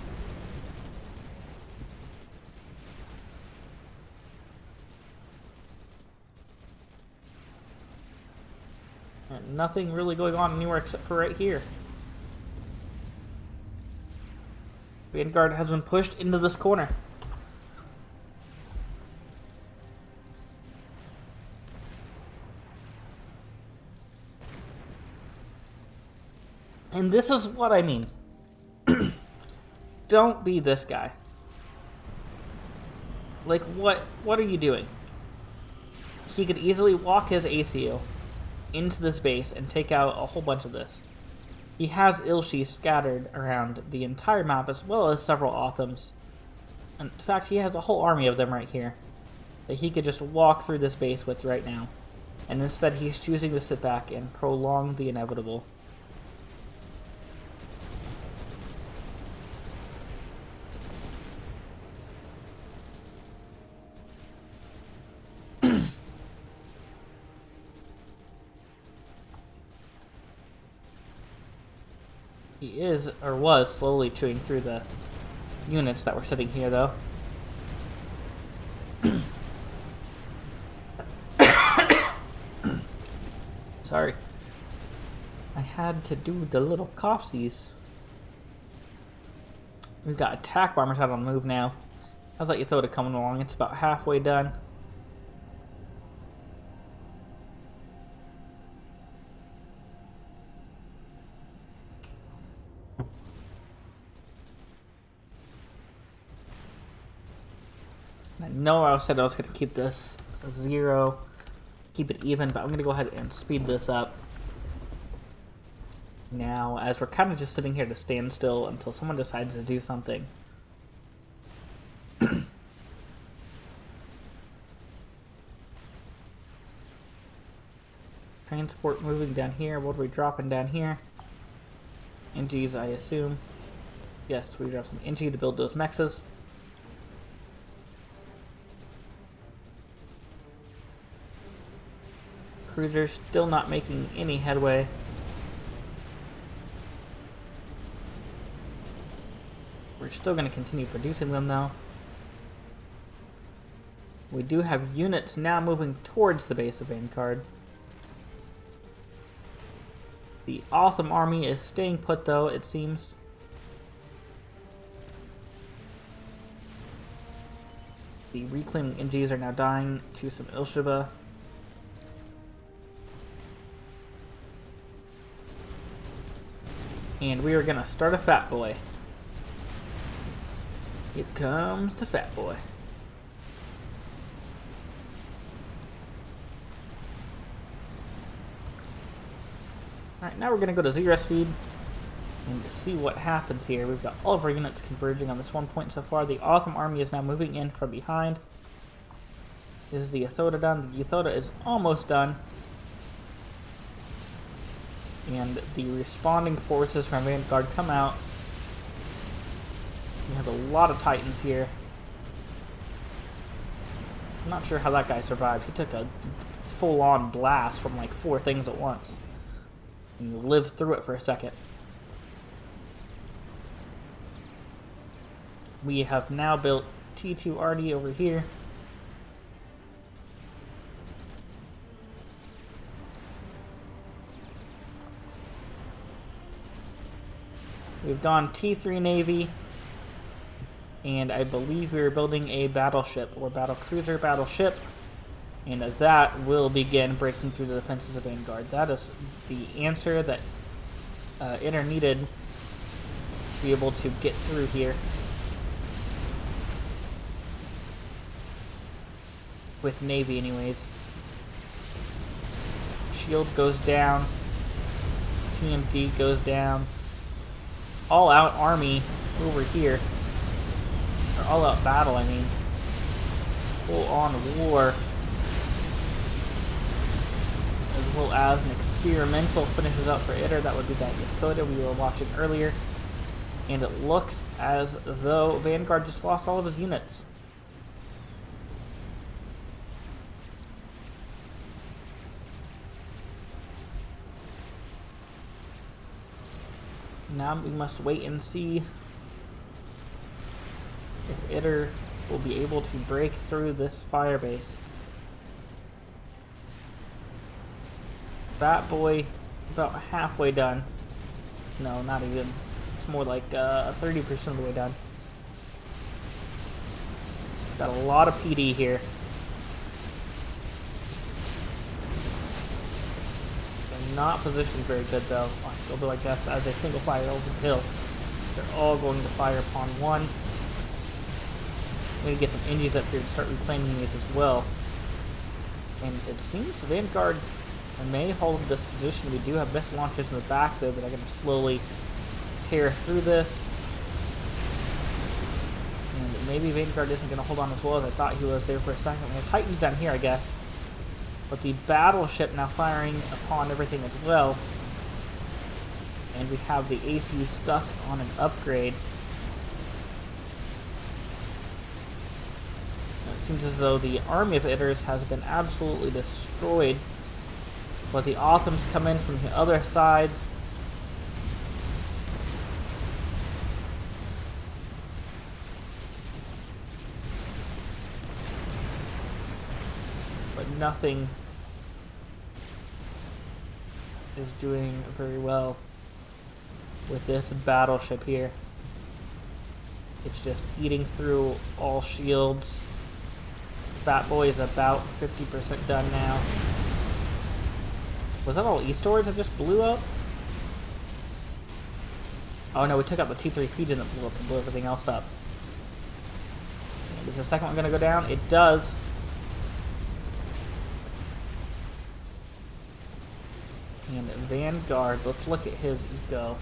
And nothing really going on anywhere except for right here. Vanguard has been pushed into this corner. And this is what I mean. Don't be this guy. Like, what are you doing? He could easily walk his ACO into this base and take out a whole bunch of this. He has Ilshi scattered around the entire map, as well as several Othams. In fact, he has a whole army of them right here that he could just walk through this base with right now. And instead, he's choosing to sit back and prolong the inevitable. He is, or was, slowly chewing through the units that were sitting here, though. Sorry. I had to do the little coughies. We've got attack bombers out on the move now. How's that Yathoda coming along? It's about halfway done. I know I said I was going to keep this 0, keep it even, but I'm going to go ahead and speed this up now, as we're kind of just sitting here to stand still until someone decides to do something. Transport moving down here. What are we dropping down here? NGs, I assume. Yes, we dropped some NG to build those mexes. Cruisers still not making any headway. We're still going to continue producing them though. We do have units now moving towards the base of Vanguard. The Awesome Army is staying put though, it seems. The reclaiming NGs are now dying to some Ilshaba. And we are going to start a Fat Boy. Here comes the Fat Boy. Alright, now we're going to go to 0 speed and see what happens here. We've got all of our units converging on this one point so far. The Awesome Army is now moving in from behind. Is the Yathoda done? The Yathoda is almost done. And the responding forces from Vanguard come out. We have a lot of Titans here. I'm not sure how that guy survived. He took a full-on blast from like 4 things at once. And you lived through it for a second. We have now built T2RD over here. We've gone T3 Navy, and I believe we are building a battleship, or battle cruiser battleship, and that will begin breaking through the defenses of Vanguard. That is the answer that Inter needed to be able to get through here. With Navy anyways. Shield goes down. TMD goes down. All-out army over here. Or all-out battle, I mean. Full-on war. As well as an experimental finishes up for Iter. That would be that Yathoda we were watching earlier. And it looks as though Vanguard just lost all of his units. Now we must wait and see if Iter will be able to break through this firebase. Fat Boy, about halfway done. No, not even. It's more like 30% of the way done. Got a lot of PD here. They're not positioned very good though. They'll do, I guess, as a single fire over the hill. They're all going to fire upon one. We need to get some NGs up here to start reclaiming these as well. And it seems Vanguard may hold this position. We do have missile launchers in the back though that are going to slowly tear through this. And maybe Vanguard isn't going to hold on as well as I thought he was there for a second. We have Titans down here, I guess. But the battleship now firing upon everything as well. And we have the AC stuck on an upgrade. It seems as though the army of Iters has been absolutely destroyed. But the Autumns come in from the other side. But nothing is doing very well with this battleship here. It's just eating through all shields. Fat Boy is about 50% done now. Was that all Eastwards that just blew up? Oh no, we took out the T3 Pigeon that blew up and blew everything else up. Is the second one going to go down? It does. And Vanguard, let's look at his eco.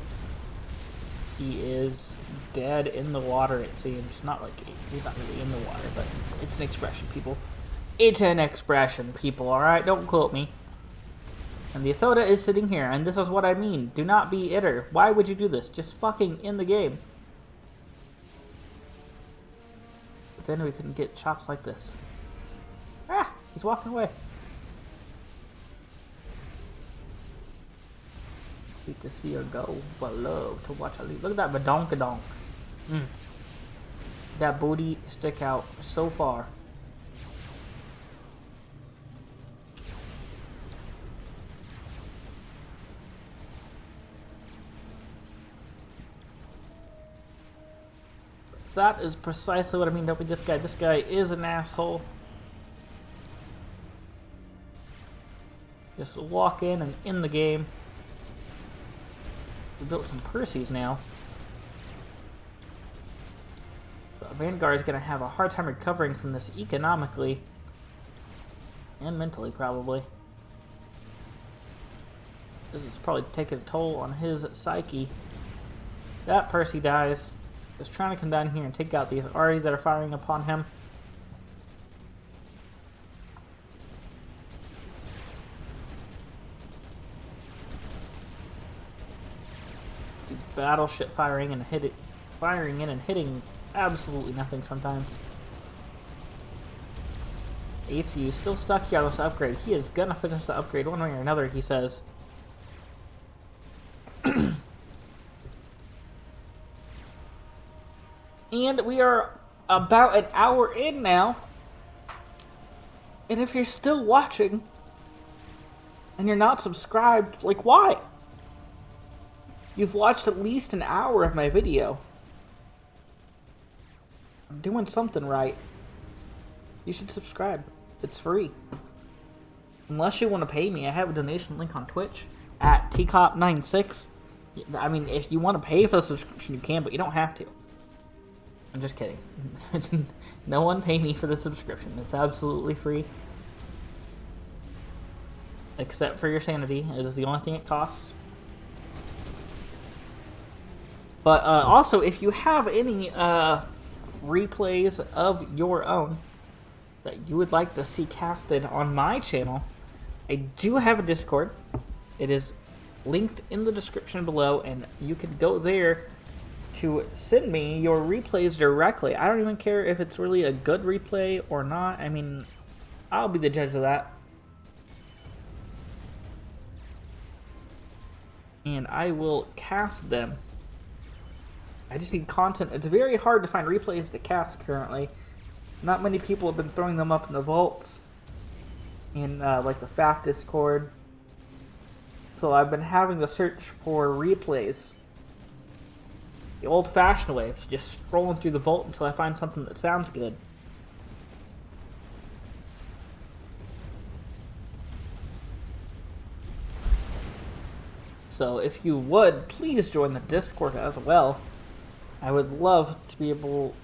He is dead in the water, it seems. Not like he's not really in the water, but it's an expression, people. It's an expression, people, alright? Don't quote me. And the Athoda is sitting here, and this is what I mean. Do not be itter. Why would you do this? Just fucking in the game. But then we can get shots like this. Ah! He's walking away. Hate to see her go, but love to watch her leave. Look at that badonkadonk. That booty stick out so far. That is precisely what I mean. Don't be this guy. This guy is an asshole. Just walk in and in the game. We built some Percys now. So Vanguard is going to have a hard time recovering from this economically. And mentally, probably. This is probably taking a toll on his psyche. That Percy dies. Just trying to come down here and take out these Ari that are firing upon him. The battleship firing in and hitting absolutely nothing sometimes. ACU still stuck here on this upgrade. He is gonna finish the upgrade one way or another, he says. And we are about an hour in now. And if you're still watching and you're not subscribed, like, why? You've watched at least an hour of my video. I'm doing something right. You should subscribe. It's free. Unless you want to pay me, I have a donation link on Twitch at tcop96. I mean, if you want to pay for the subscription, you can, but you don't have to. I'm just kidding. No one pay me for the subscription. It's absolutely free. Except for your sanity. It is the only thing it costs. But also, if you have any replays of your own that you would like to see casted on my channel, I do have a Discord. It is linked in the description below, and you can go there to send me your replays directly. I don't even care if it's really a good replay or not. I mean, I'll be the judge of that. And I will cast them. I just need content. It's very hard to find replays to cast currently. Not many people have been throwing them up in the vaults. In like the FAF Discord. So I've been having to search for replays. The old-fashioned way, just scrolling through the vault until I find something that sounds good. So if you would, please join the Discord as well. I would love to be able...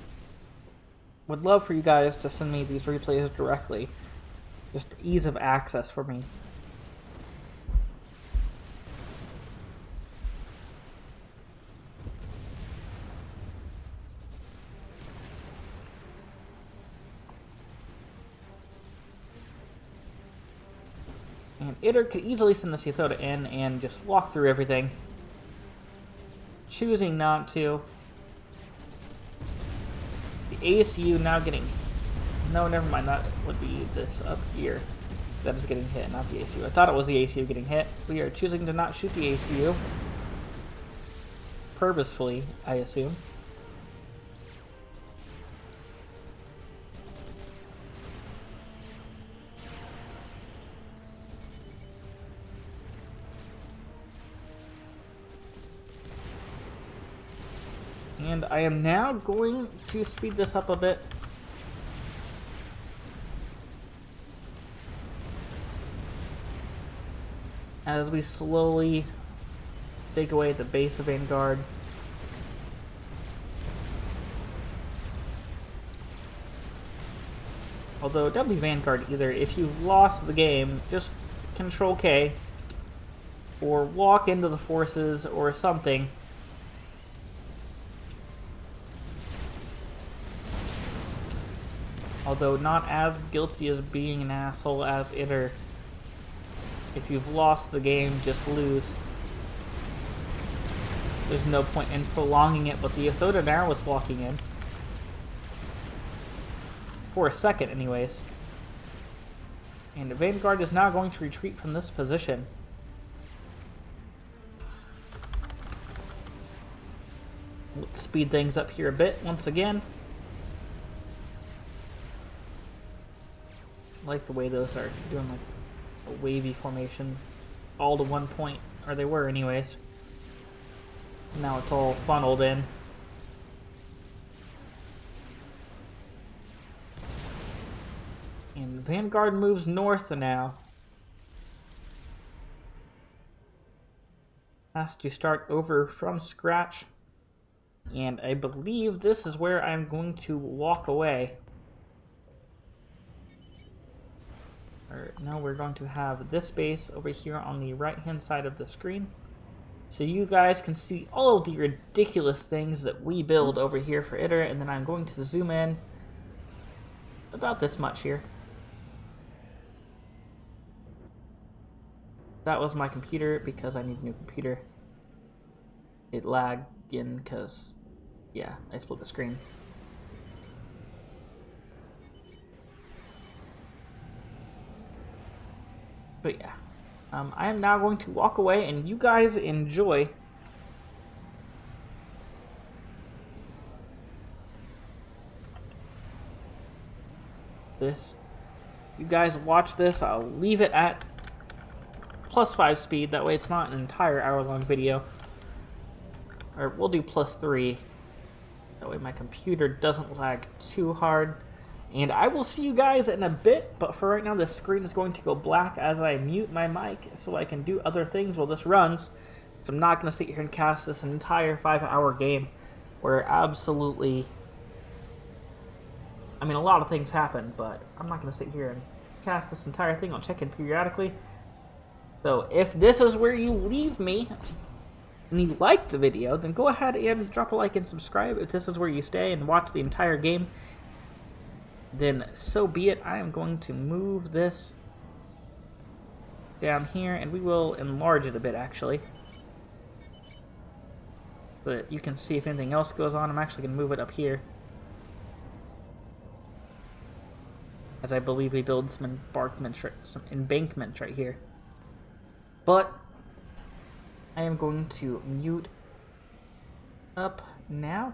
would love for you guys to send me these replays directly. Just ease of access for me. And Itter could easily send the Athoda in and just walk through everything. Choosing not to. The ASU now getting... No, never mind. That would be this up here. That is getting hit, not the ACU. I thought it was the ACU getting hit. We are choosing to not shoot the ACU. Purposefully, I assume. And I am now going to speed this up a bit. As we slowly take away the base of Vanguard. Although W Vanguard either, if you've lost the game, just Control K or walk into the forces or something. Although not as guilty as being an asshole as Itter. If you've lost the game, just lose. There's no point in prolonging it, but the Athoda now was walking in. For a second, anyways. And the Vanguard is now going to retreat from this position. Let's speed things up here a bit once again. I like the way those are doing like a wavy formation. All to one point, or they were anyways. Now it's all funneled in. And Vanguard moves north now. Has to start over from scratch. And I believe this is where I'm going to walk away. Or no, we're going to have this base over here on the right-hand side of the screen. So you guys can see all of the ridiculous things that we build over here for Itter, and then I'm going to zoom in about this much here. That was my computer because I need a new computer. It lagged in because, yeah, I split the screen. But yeah, I am now going to walk away and you guys enjoy. This. You guys watch this. I'll leave it at +5 speed. That way it's not an entire hour-long video. Or we'll do +3. That way my computer doesn't lag too hard. And I will see you guys in a bit, but for right now the screen is going to go black as I mute my mic so I can do other things while this runs. So I'm not going to sit here and cast this entire 5-hour game where absolutely... I mean, a lot of things happen, but I'm not going to sit here and cast this entire thing. I'll check in periodically. So if this is where you leave me and you like the video, then go ahead and drop a like and subscribe. If this is where you stay and watch the entire game, then so be it. I am going to move this down here, and we will enlarge it a bit, actually. So that you can see if anything else goes on. I'm actually going to move it up here, as I believe we build some embankments right here. But I am going to mute up now.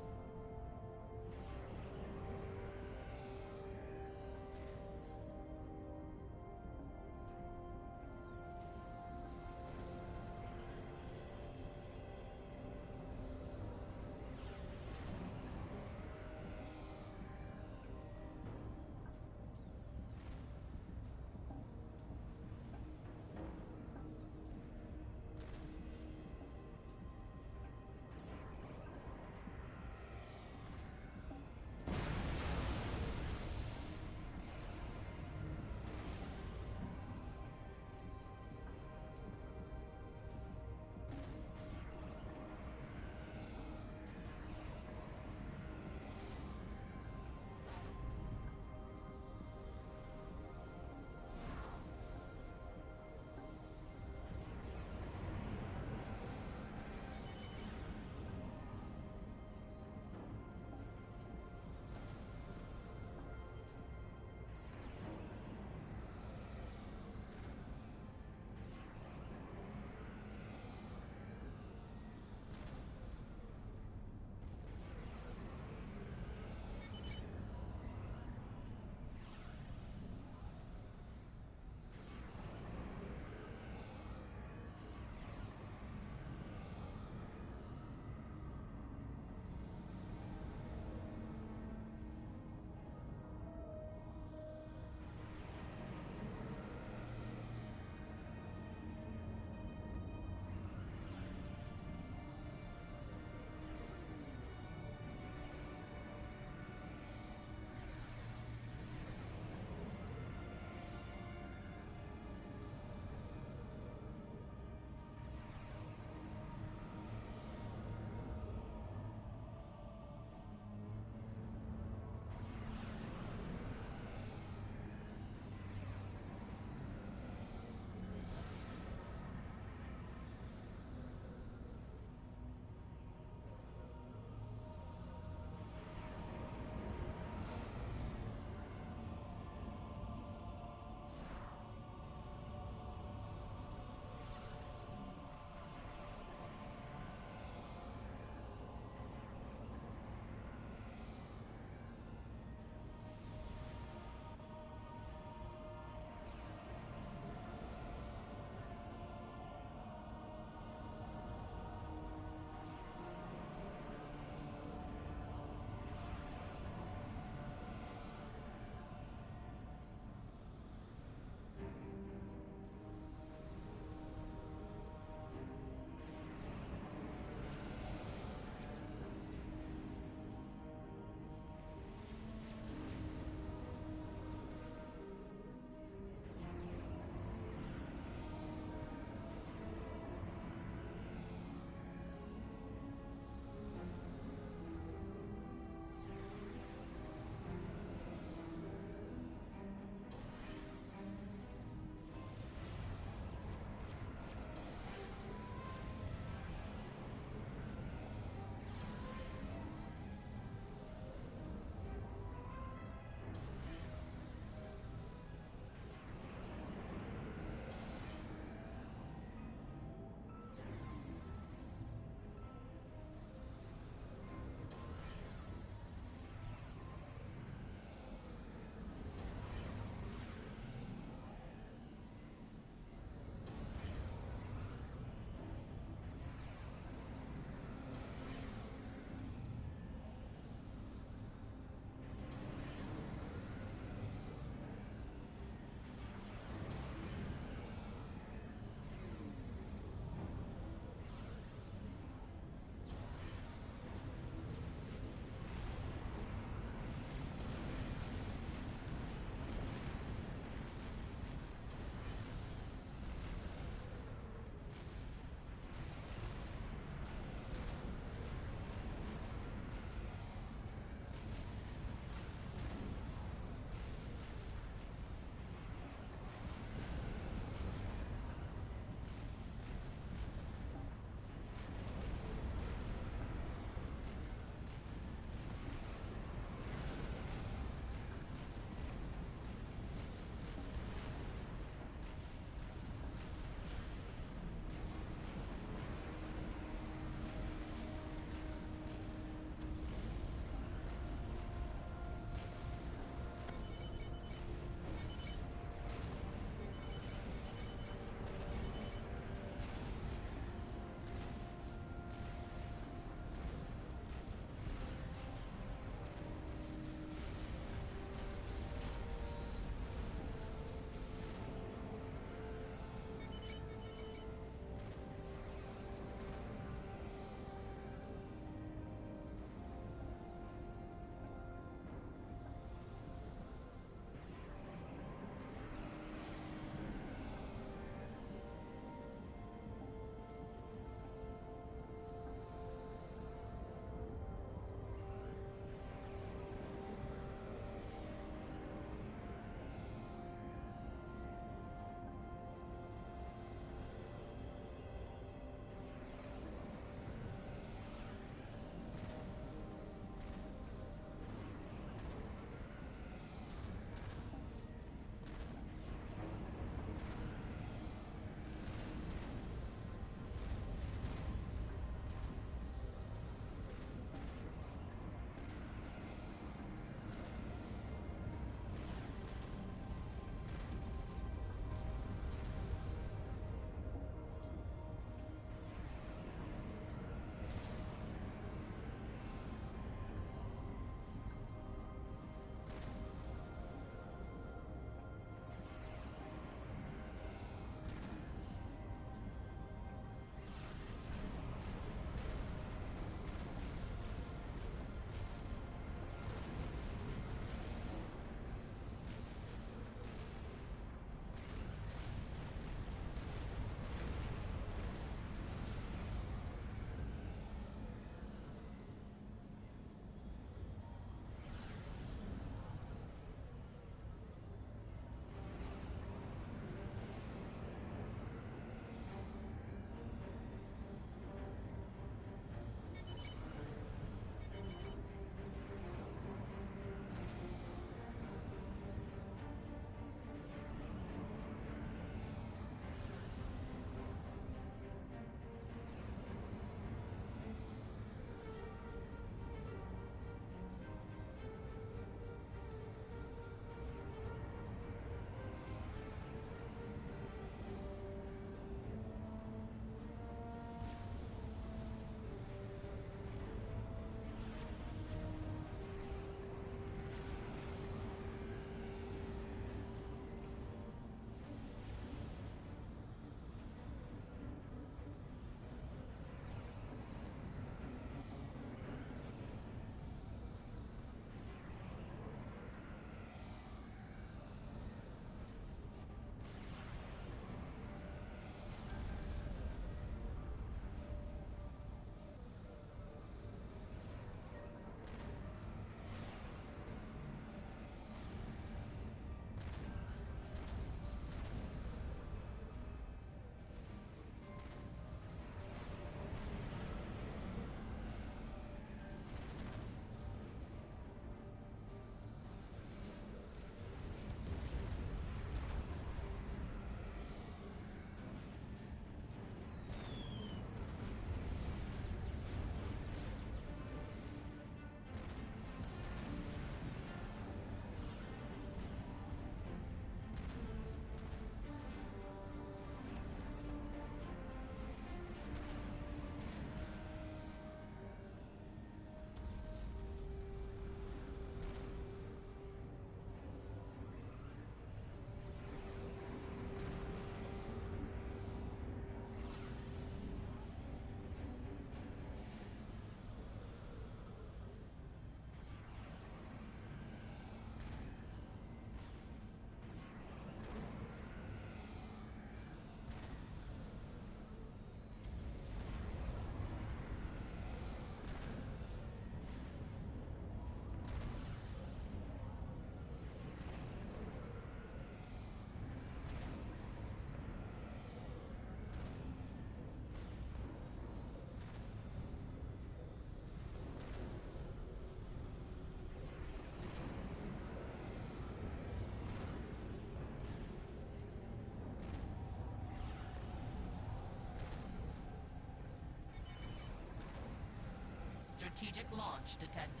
Strategic launch detected.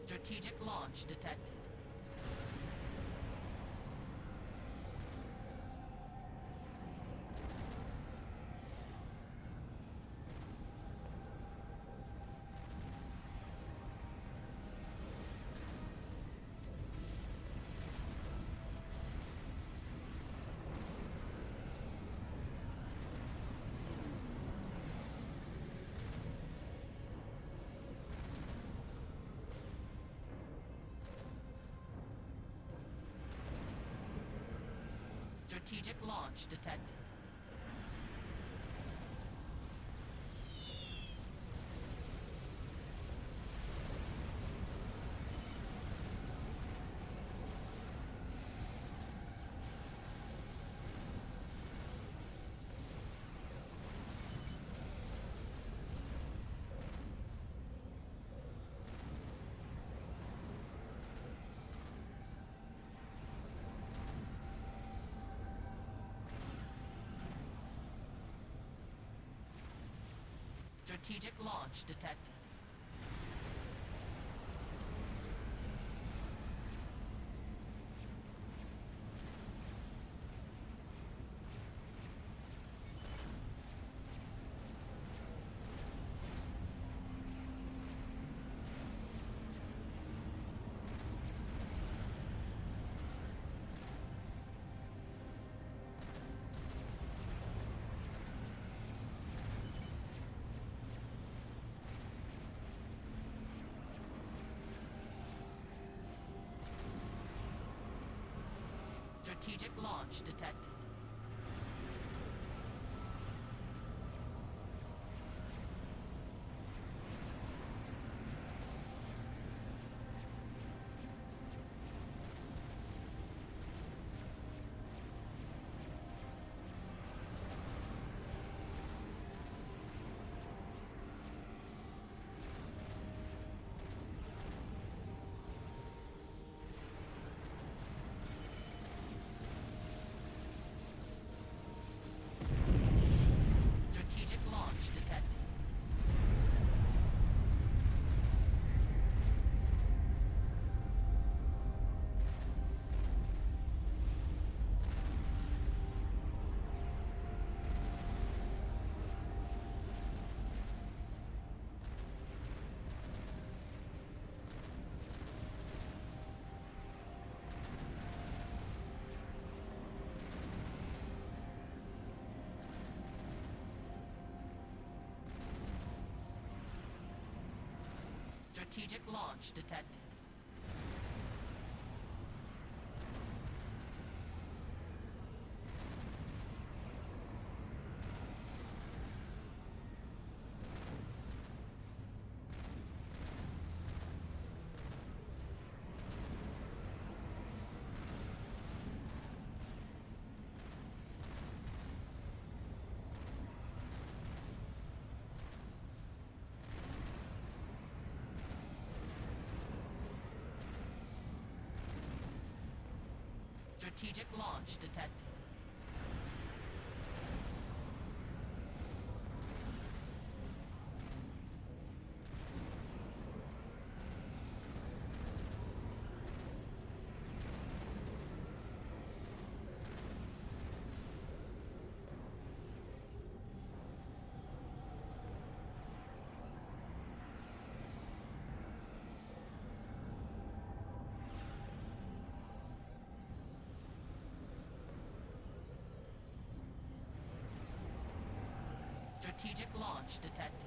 Strategic launch detected. Strategic launch detected. Strategic launch detected. Strategic launch detected. Strategic launch detected. Strategic launch detected. Strategic launch detected. Strategic launch detected.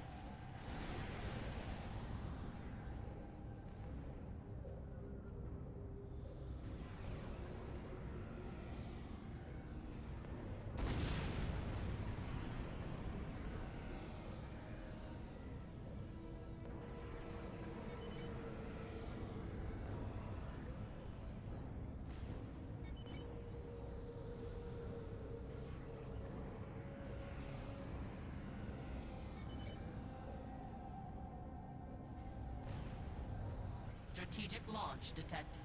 Strategic launch detected.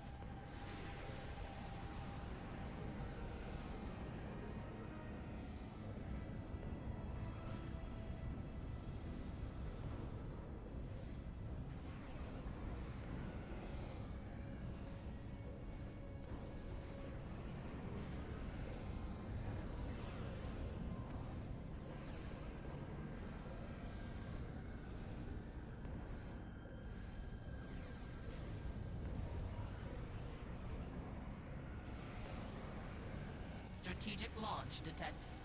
Strategic launch detected.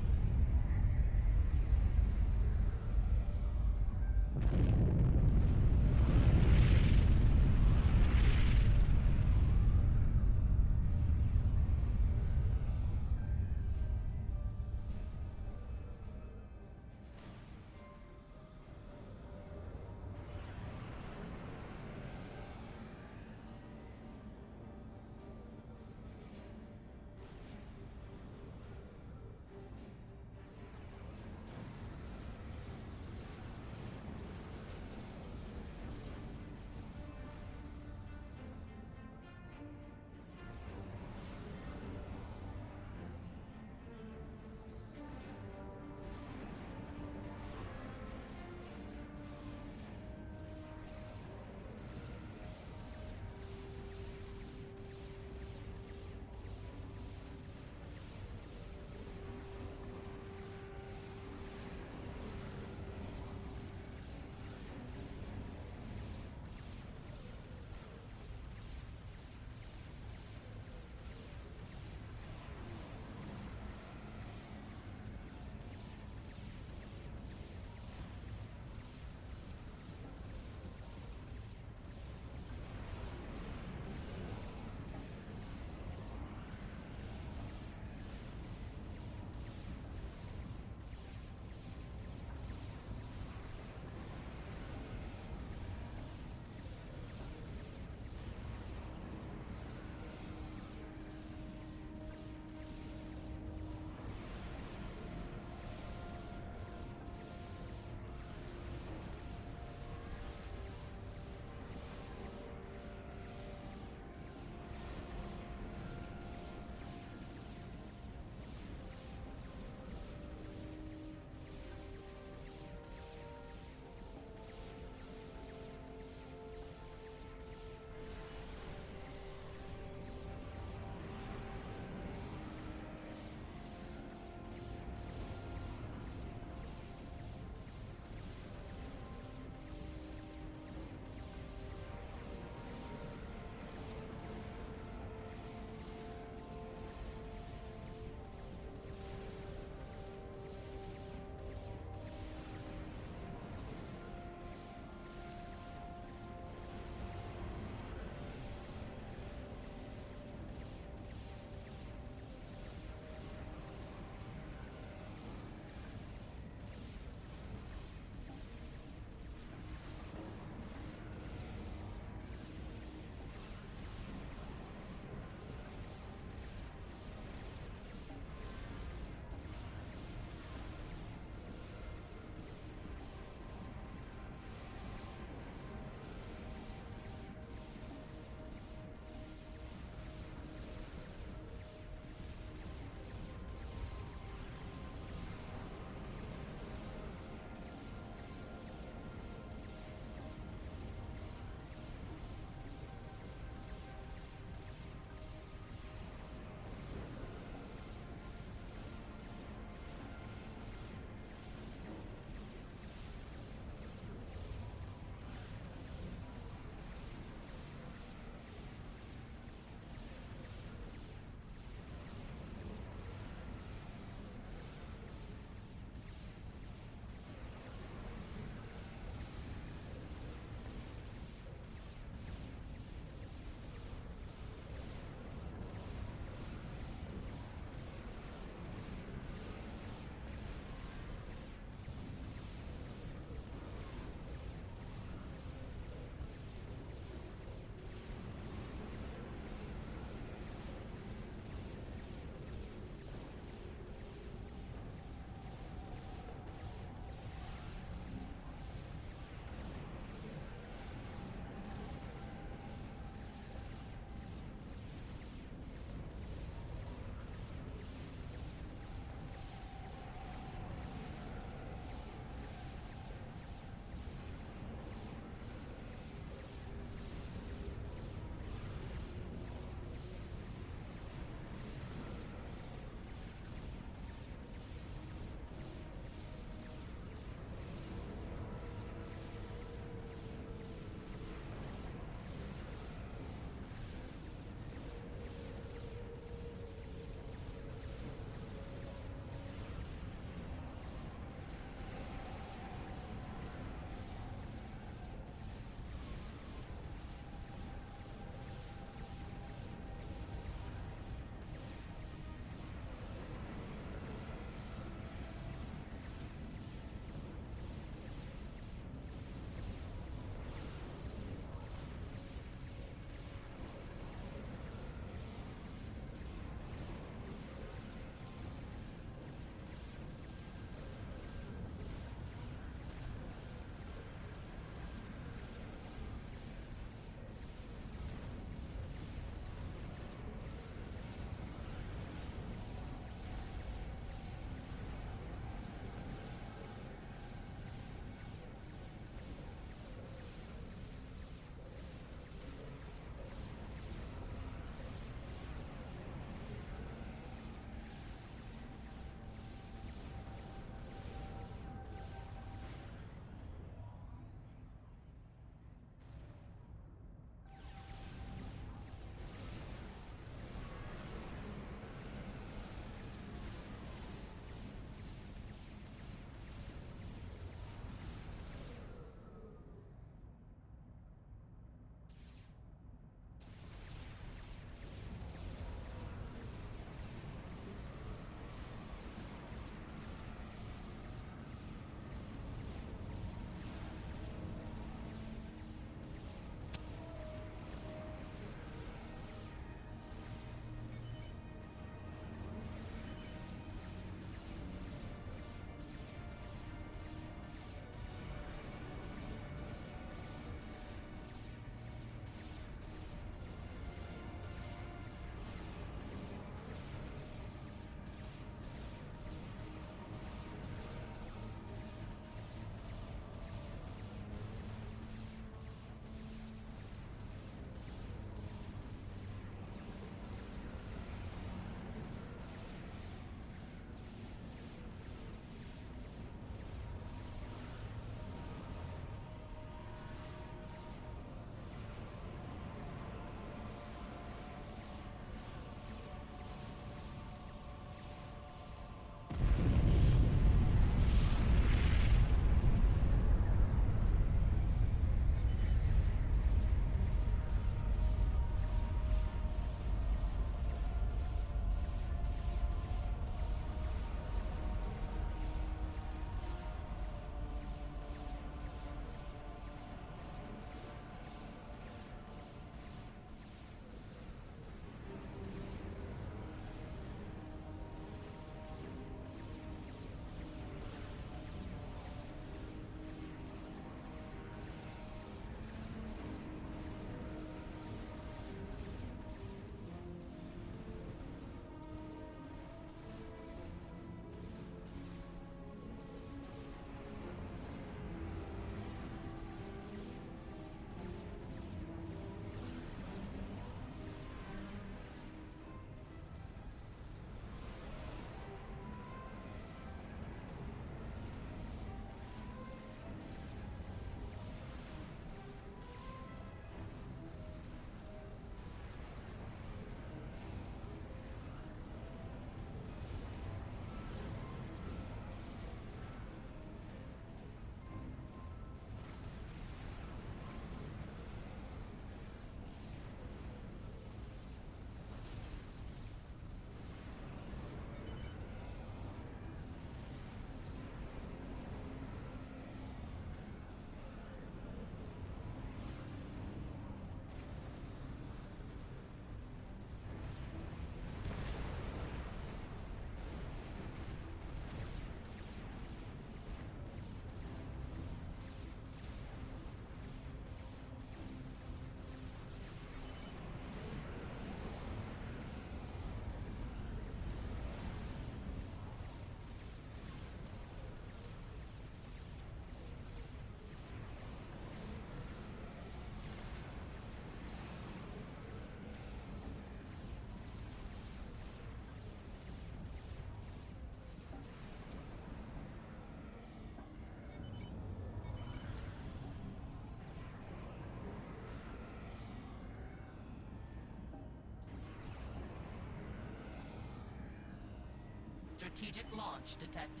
Strategic launch detected.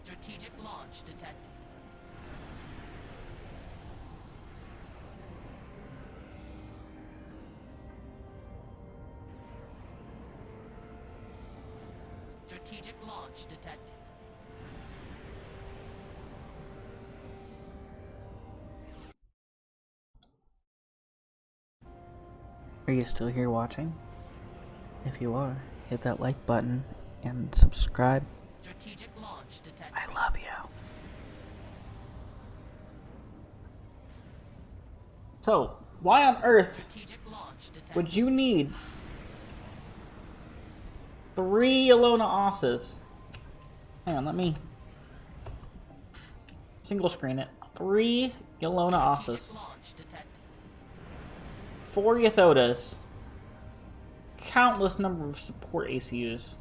Strategic launch detected. Strategic launch detected. Are you still here watching? If you are, hit that like button and subscribe. Strategic launch detected. I love you. So, why on earth Strategic launch detected. would you need 3 Alona Osses? Hang on, let me single screen it. 3 Alona Osses. Strategic launch detected. 4 Yathotas. Countless number of support ACUs.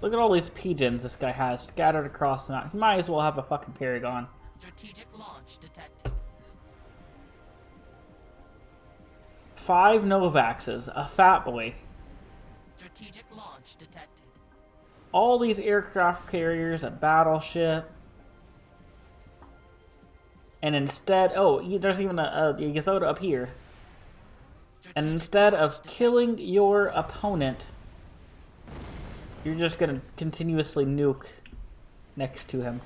Look at all these pigeons this guy has scattered across the map. He might as well have a fucking Paragon. Strategic launch detected. 5 Novavaxes, a fat boy. Strategic launch detected. All these aircraft carriers, a battleship. And instead, oh, there's even a Yathota up here. And instead of killing your opponent, you're just gonna continuously nuke next to him.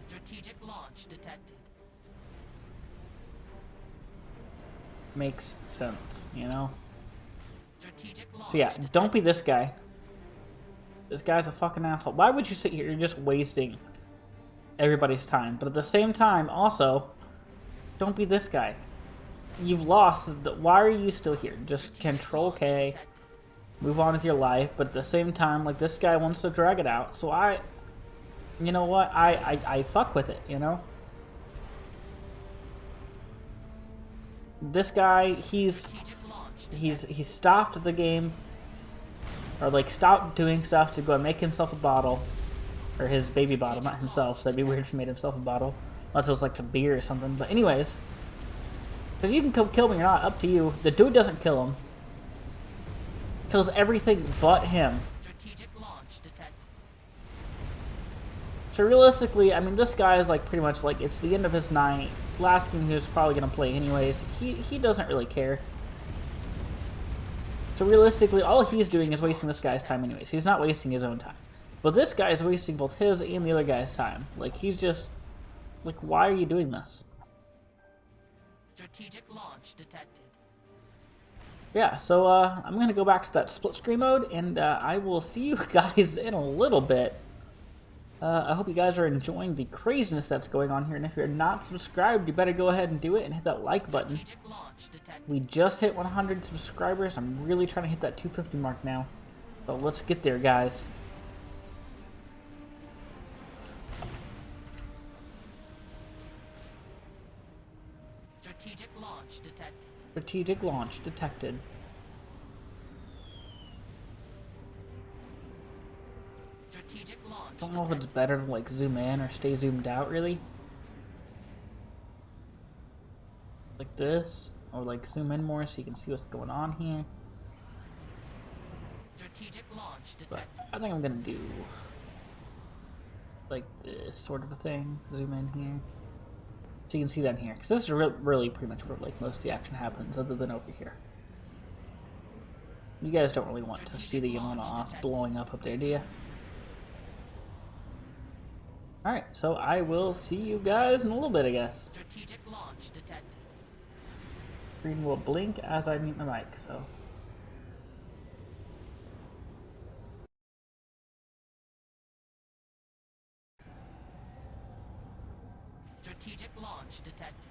Strategic launch detected. Makes sense, you know? Strategic launch So yeah, detected. don't be this guy. This guy's a fucking asshole. Why would you sit here? You're just wasting everybody's time. But at the same time, also, don't be this guy. You've lost. Why are you still here? Just control K, move on with your life. But at the same time, like, this guy wants to drag it out. So you know what? I fuck with it, you know? This guy, he's stopped the game. Or, like, stopped doing stuff to go and make himself a bottle. Or his baby bottle, not himself. That'd be weird if he made himself a bottle. Unless it was, like, some beer or something. But anyways. Because you can kill me or not, up to you. The dude doesn't kill him. Kills everything but him. Strategic launch detected. So realistically, I mean, this guy is, like, pretty much, like, it's the end of his night. Last game he was probably going to play anyways. He doesn't really care. So realistically, all he's doing is wasting this guy's time anyways. He's not wasting his own time. But this guy is wasting both his and the other guy's time. Like, he's just... Like, why are you doing this? Strategic launch detected. Yeah, so I'm going to go back to that split screen mode, and I will see you guys in a little bit. I hope you guys are enjoying the craziness that's going on here, and if you're not subscribed, you better go ahead and do it and hit that like button. Strategic launch detected. We just hit 100 subscribers. I'm really trying to hit that 250 mark now. So let's get there, guys. Strategic launch detected. Strategic launch detected. Strategic launch I don't know if it's detected. better to, like, zoom in or stay zoomed out, really. Like this. Or, like, zoom in more so you can see what's going on here. Strategic launch But detected. I think I'm gonna do like this sort of a thing. Zoom in here. So you can see that in here. Because this is really pretty much where, like, most of the action happens, other than over here. You guys don't really want to see the Yamona Oss blowing up there, do you? Alright, so I will see you guys in a little bit, I guess. Strategic launch detected. Screen will blink as I mute my mic, so... Strategic launch detected.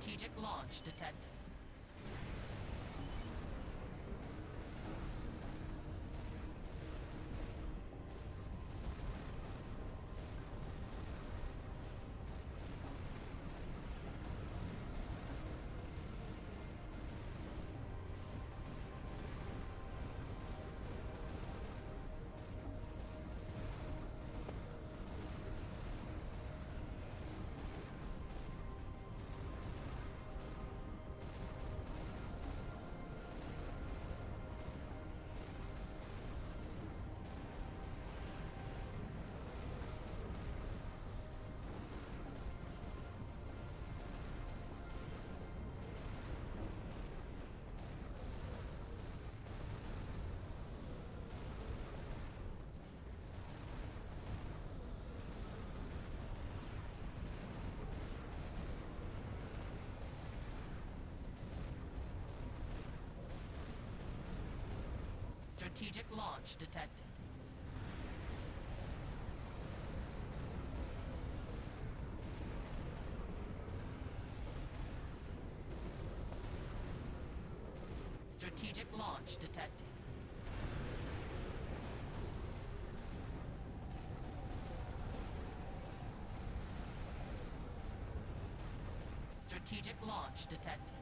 Strategic launch detected. Strategic launch detected. Strategic launch detected. Strategic launch detected.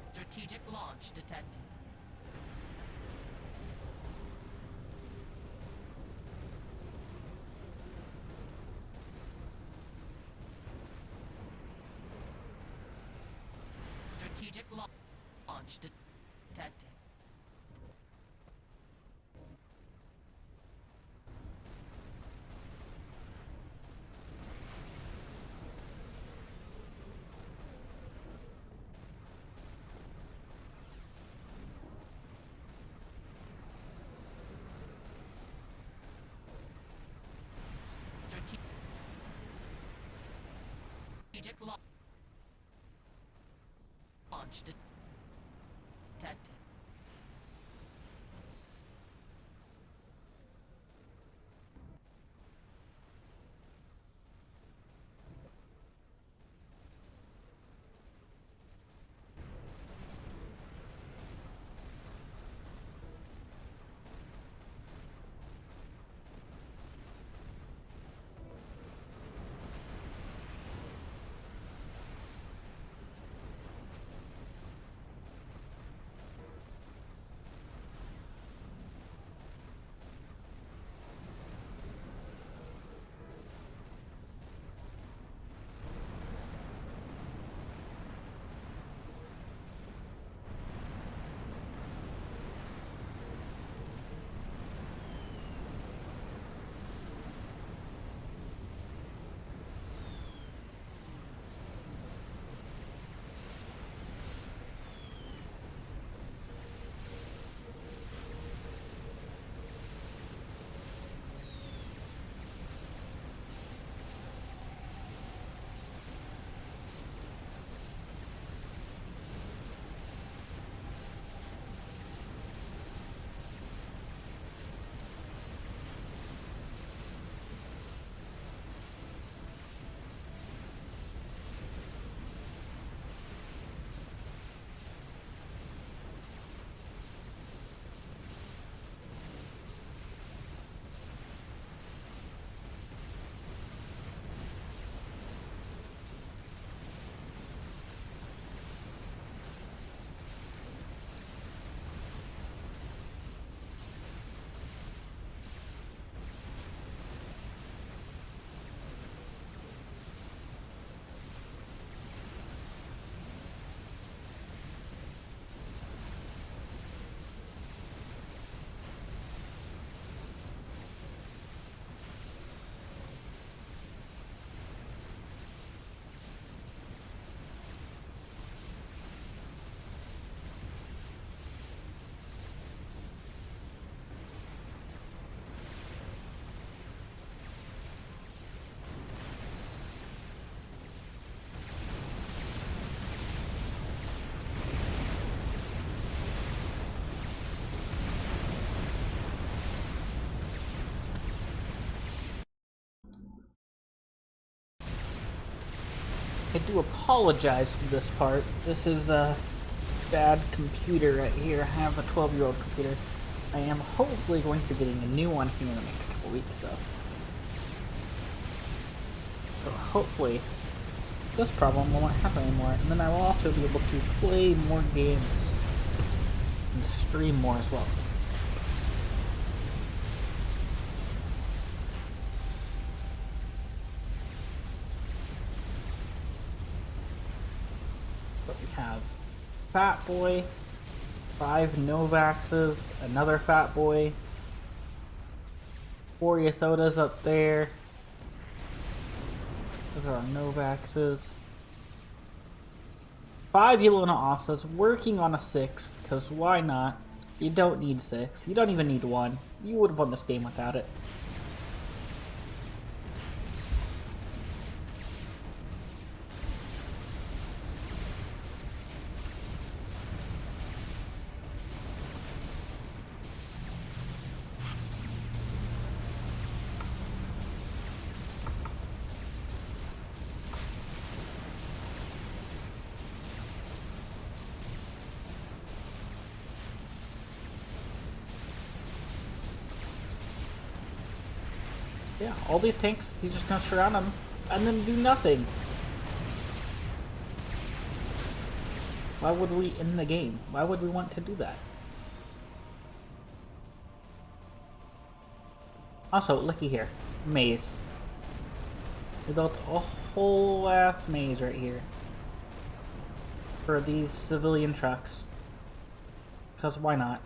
Strategic launch detected. Strategic launch detected. Strategic launch detected. I do apologize for this part. This is a bad computer right here. I have a 12-year-old computer. I am hopefully going to be getting a new one here in the next couple weeks, though. So hopefully this problem won't happen anymore, and then I will also be able to play more games and stream more as well. But we have Fat Boy, 5 Novaxes, another Fat Boy, 4 Yathotas up there. Those are our Novaxes. 5 Yelona Asas, working on a 6, because why not? You don't need 6. You don't even need 1. You would have won this game without it. Yeah, all these tanks, he's just gonna surround them and then do nothing. Why would we end the game? Why would we want to do that? Also, looky here. Maze. We built a whole ass maze right here. For these civilian trucks. Because why not?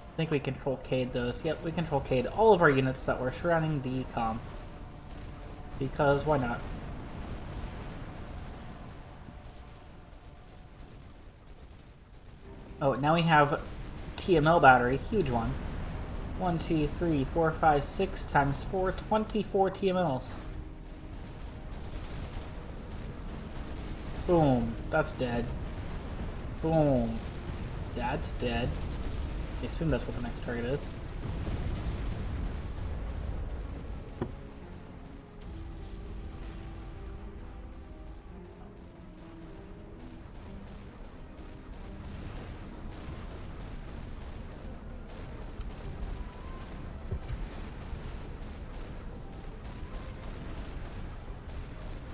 I think we control K'd those. Yep, we control K'd all of our units that were surrounding the comm. Because why not? Oh, now we have TML battery, huge one. 1, 2, 3, 4, 5, 6 times 4, 24 TMLs. Boom, that's dead. Boom, that's dead. I assume that's what the next target is.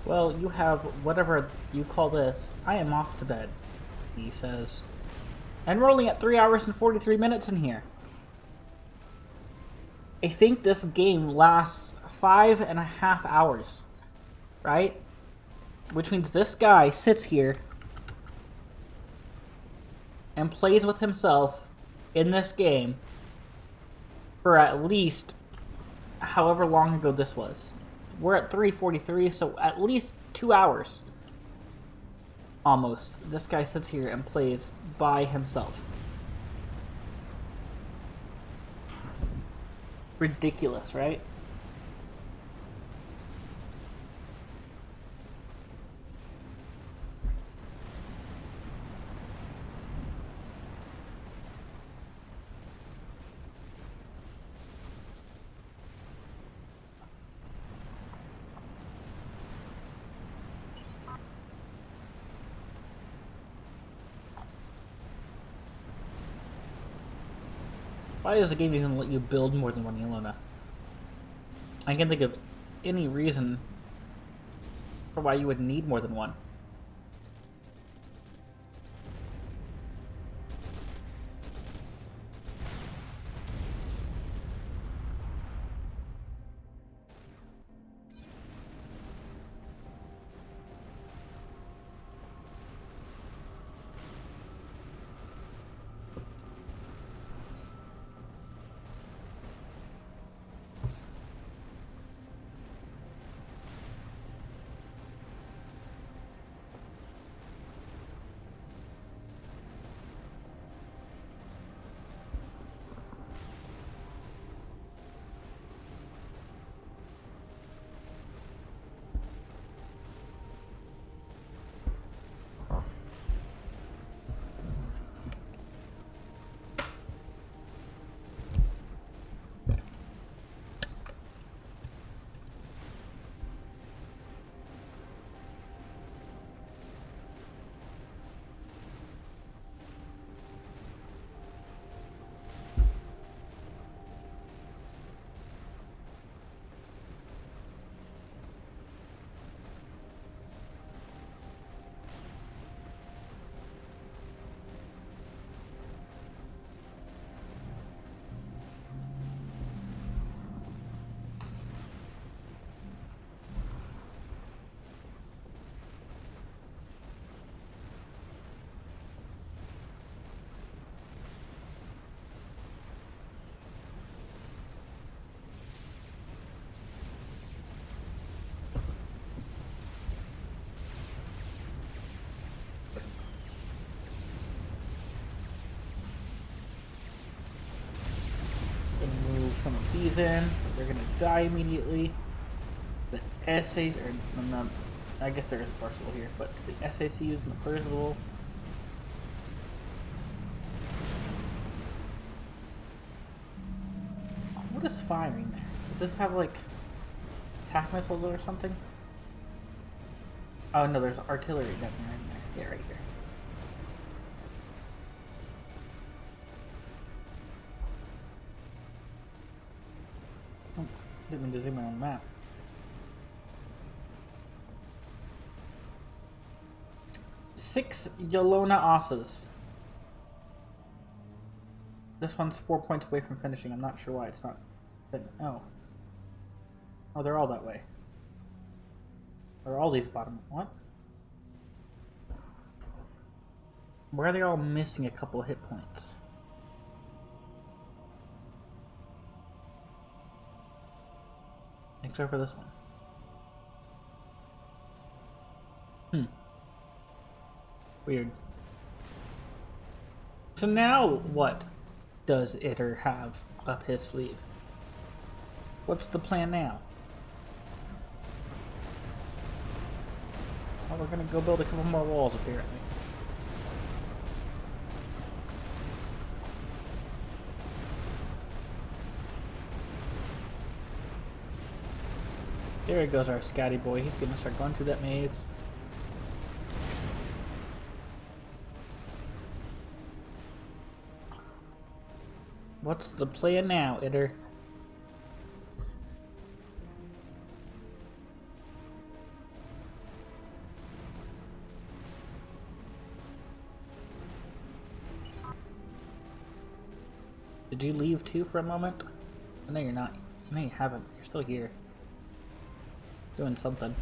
Well, you have whatever you call this. I am off to bed, he says. And we're only at 3 hours and 43 minutes in here. I think this game lasts 5.5 hours, right? Which means this guy sits here and plays with himself in this game for at least however long ago this was. We're at 3:43, so at least 2 hours. Almost. This guy sits here and plays by himself. Ridiculous, right? Why does the game even let you build more than one Yelona? I can't think of any reason for why you would need more than one. these in. They're gonna die immediately. The SA, or no, I guess there is a parcel here, but the SACs and the Percival. What is firing there? Does this have like attack missiles or something? Oh no, there's artillery gun right there. Yeah, right here. Oh, didn't mean to zoom in on the map. Six Yelona Osas. This one's 4 points away from finishing. I'm not sure why it's not. Oh. Oh, they're all that way. Or all these bottom. What? Why are they all missing a couple hit points? Except for this one. Weird. So now what does Itter have up his sleeve? What's the plan now? Well, we're gonna go build a couple more walls apparently. There goes our scatty boy. He's gonna start going through that maze. What's the plan now, Itter? Did you leave too for a moment? No, you're not. No, you haven't. You're still here. Doing something.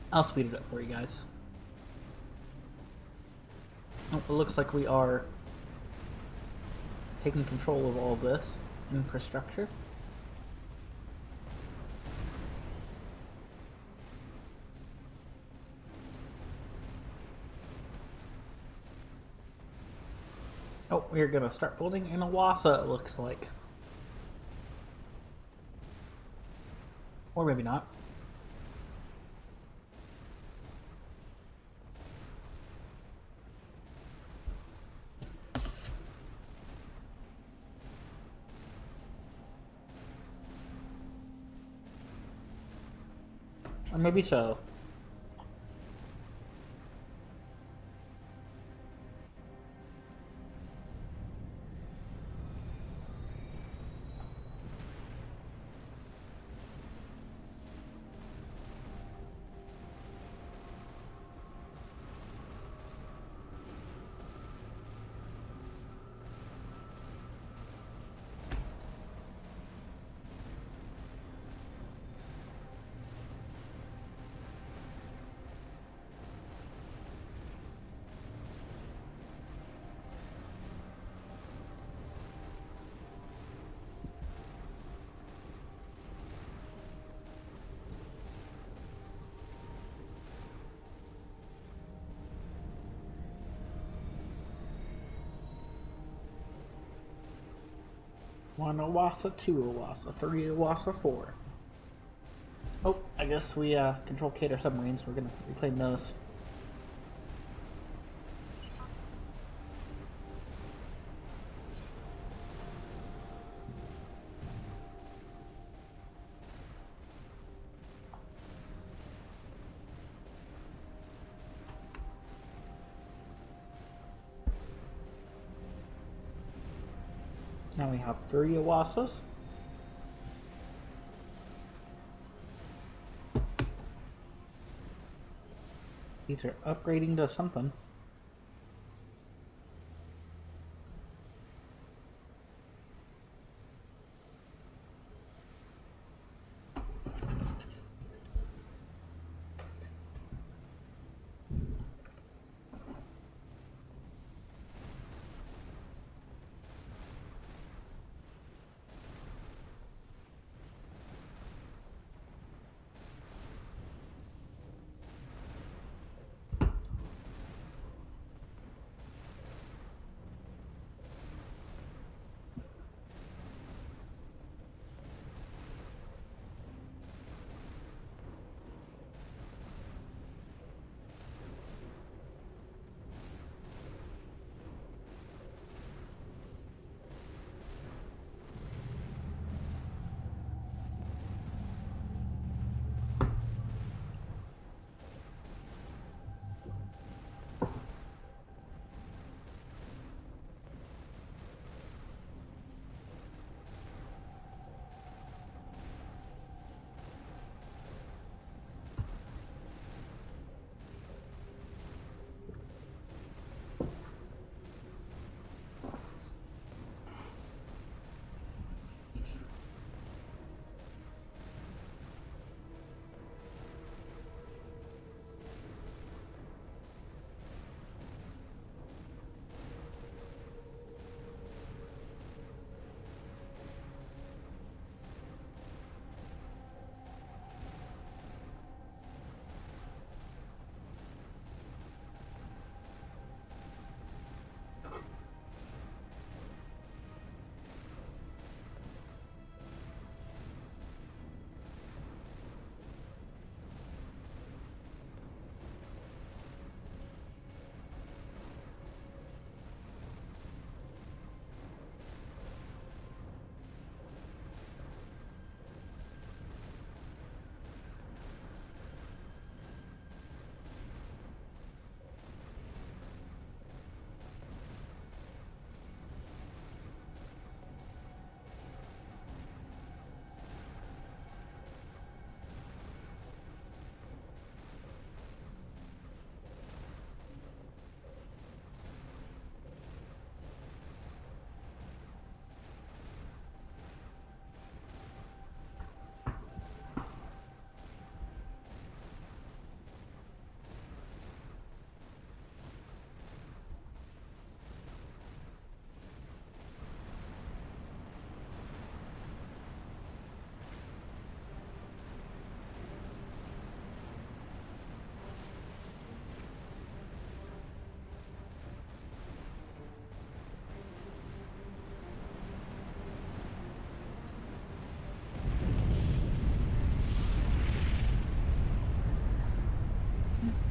I'll speed it up for you guys. Oh, it looks like we are taking control of all of this infrastructure. Oh, we're gonna start building in Awasa, it looks like. Or maybe not. Or maybe so. One Awasa, two Awasa, three Awasa, four. Oh, I guess we control Cater submarines. We're gonna reclaim those. Now we have three Awasas. These are upgrading to something.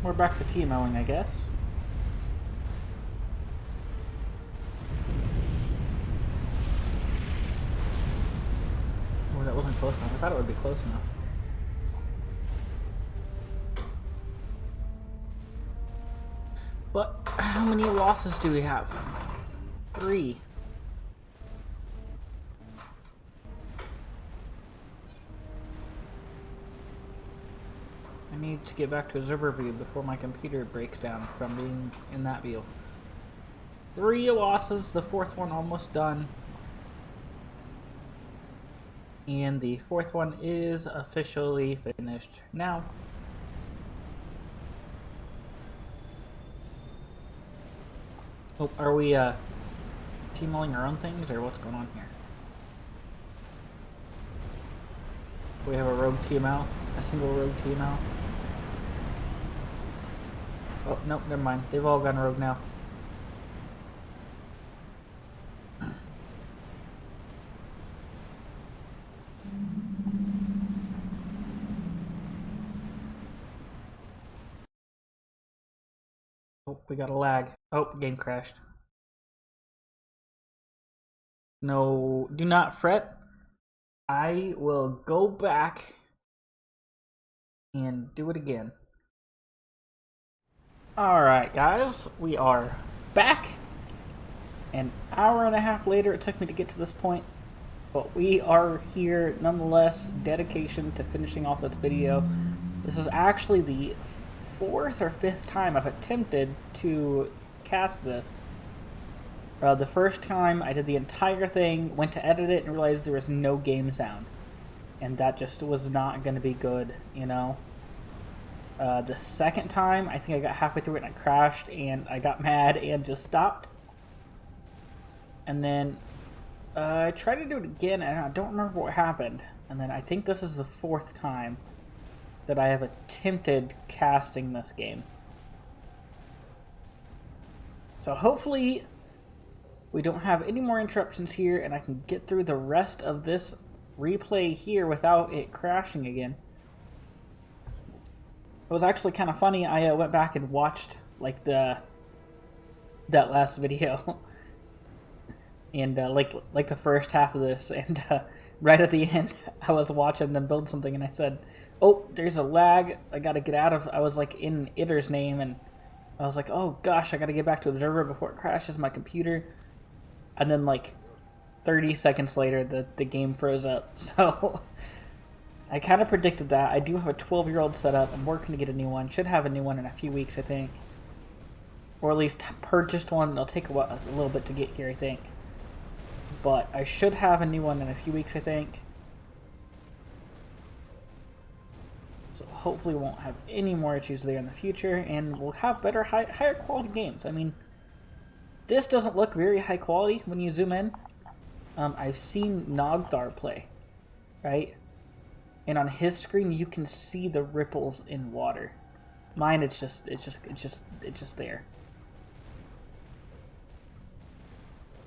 We're back to TMOing, I guess. Oh, that wasn't close enough. I thought it would be close enough. But how many losses do we have? 3. I need to get back to observer view before my computer breaks down from being in that view. 3 losses, the 4th one almost done. And the 4th one is officially finished now. Oh, are we team-mulling our own things, or what's going on here? We have a rogue TML, a single rogue TML. Oh, nope, never mind. They've all gone rogue now. Oh, we got a lag. Oh, game crashed. No, do not fret. I will go back and do it again. Alright guys, we are back. An hour and a half later it took me to get to this point, but we are here nonetheless. Dedication to finishing off this video. This is actually the fourth or fifth time I've attempted to cast this. The first time I did the entire thing, went to edit it, and realized there was no game sound. And that just was not going to be good, you know? The second time, I think I got halfway through it and I crashed, and I got mad and just stopped. And then I tried to do it again, and I don't remember what happened. And then I think this is the fourth time that I have attempted casting this game. So hopefully we don't have any more interruptions here, and I can get through the rest of this replay here without it crashing again. It was actually kind of funny. I went back and watched like that last video, and like the first half of this, and right at the end, I was watching them build something, and I said, "Oh, there's a lag. I gotta get out of." I was like in Itter's name, and I was like, "Oh gosh, I gotta get back to Observer before it crashes my computer." And then like 30 seconds later, the game froze up. So I kind of predicted that. I do have a 12-year-old set up. I'm working to get a new one. Should have a new one in a few weeks, I think. Or at least purchased one. It'll take a little bit to get here, I think. But I should have a new one in a few weeks, I think. So hopefully we won't have any more issues there in the future. And we'll have better, higher quality games. I mean, this doesn't look very high quality when you zoom in. I've seen Nogthar play, right? And on his screen, you can see the ripples in water. Mine, it's just there.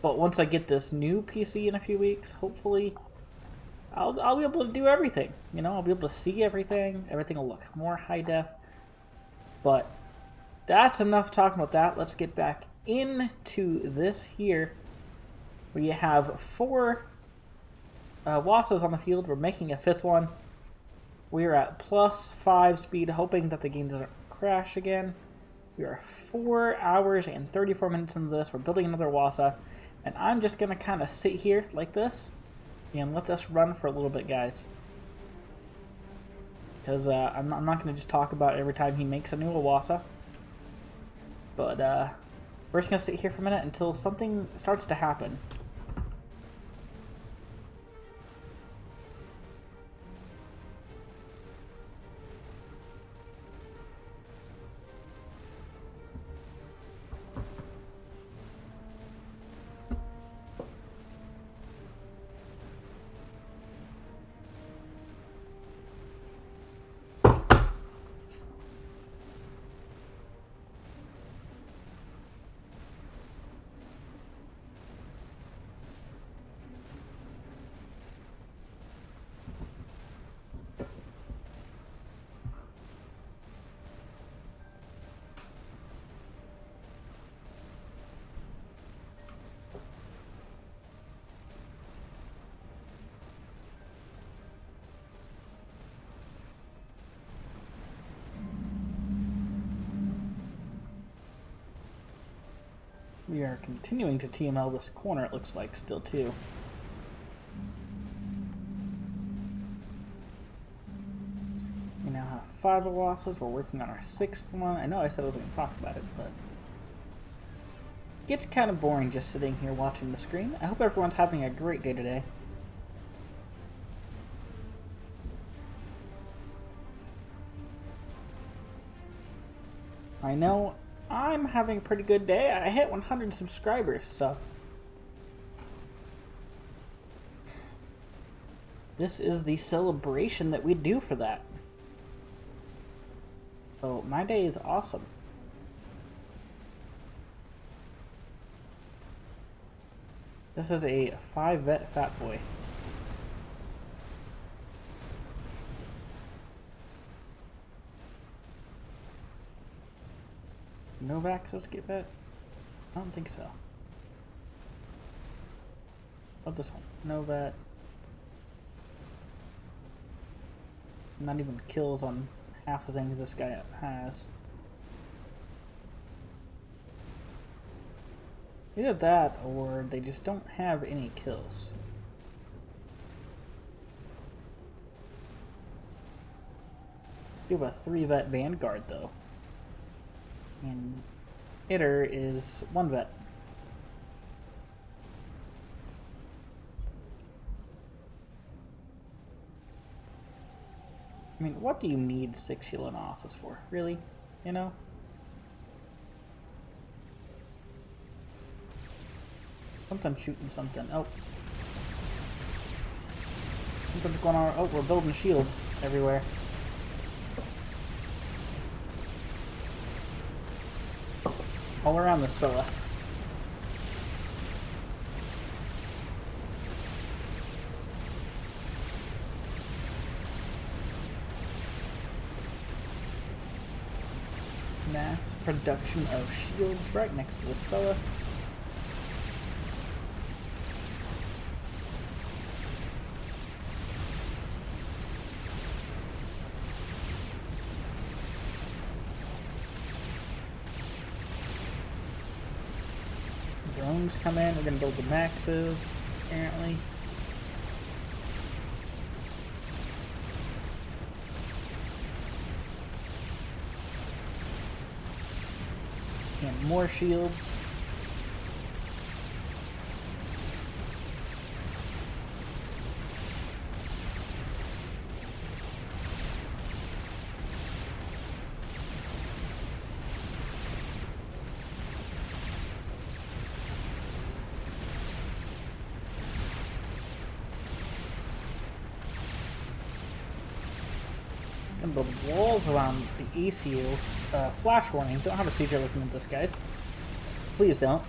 But once I get this new PC in a few weeks, hopefully, I'll be able to do everything. You know, I'll be able to see everything. Everything will look more high def. But that's enough talking about that. Let's get back into this here. We have 4 Wassas on the field. We're making a 5th one. We're at +5 speed, hoping that the game doesn't crash again. We are 4 hours and 34 minutes into this. We're building another Wassa. And I'm just going to kind of sit here like this and let this run for a little bit, guys. Because I'm not going to just talk about every time he makes a new Wassa. But we're just going to sit here for a minute until something starts to happen. We are continuing to TML this corner, it looks like, still too. We now have 5 Wassas. We're working on our 6th one. I know I said I wasn't going to talk about it, but it gets kind of boring just sitting here watching the screen. I hope everyone's having a great day today. I know I'm having a pretty good day. I hit 100 subscribers, so this is the celebration that we do for that. So my day is awesome. This is a 5 vet fat boy. No Vaxos get vet? I don't think so. What this one? No vet. Not even kills on half the things this guy has. Either that or they just don't have any kills. You have a 3 vet Vanguard though. And hitter is 1 vet. I mean, what do you need 6 heal analysis for? Really? You know? Something's shooting something. Oh. Something's going on. Oh, we're building shields everywhere. All around this fella. Mass production of shields right next to this fella. Drones come in, we're gonna build the maxes, apparently. And more shields. Gonna build walls around the ECU. Flash warning, don't have a siege looking at this, guys. Please don't.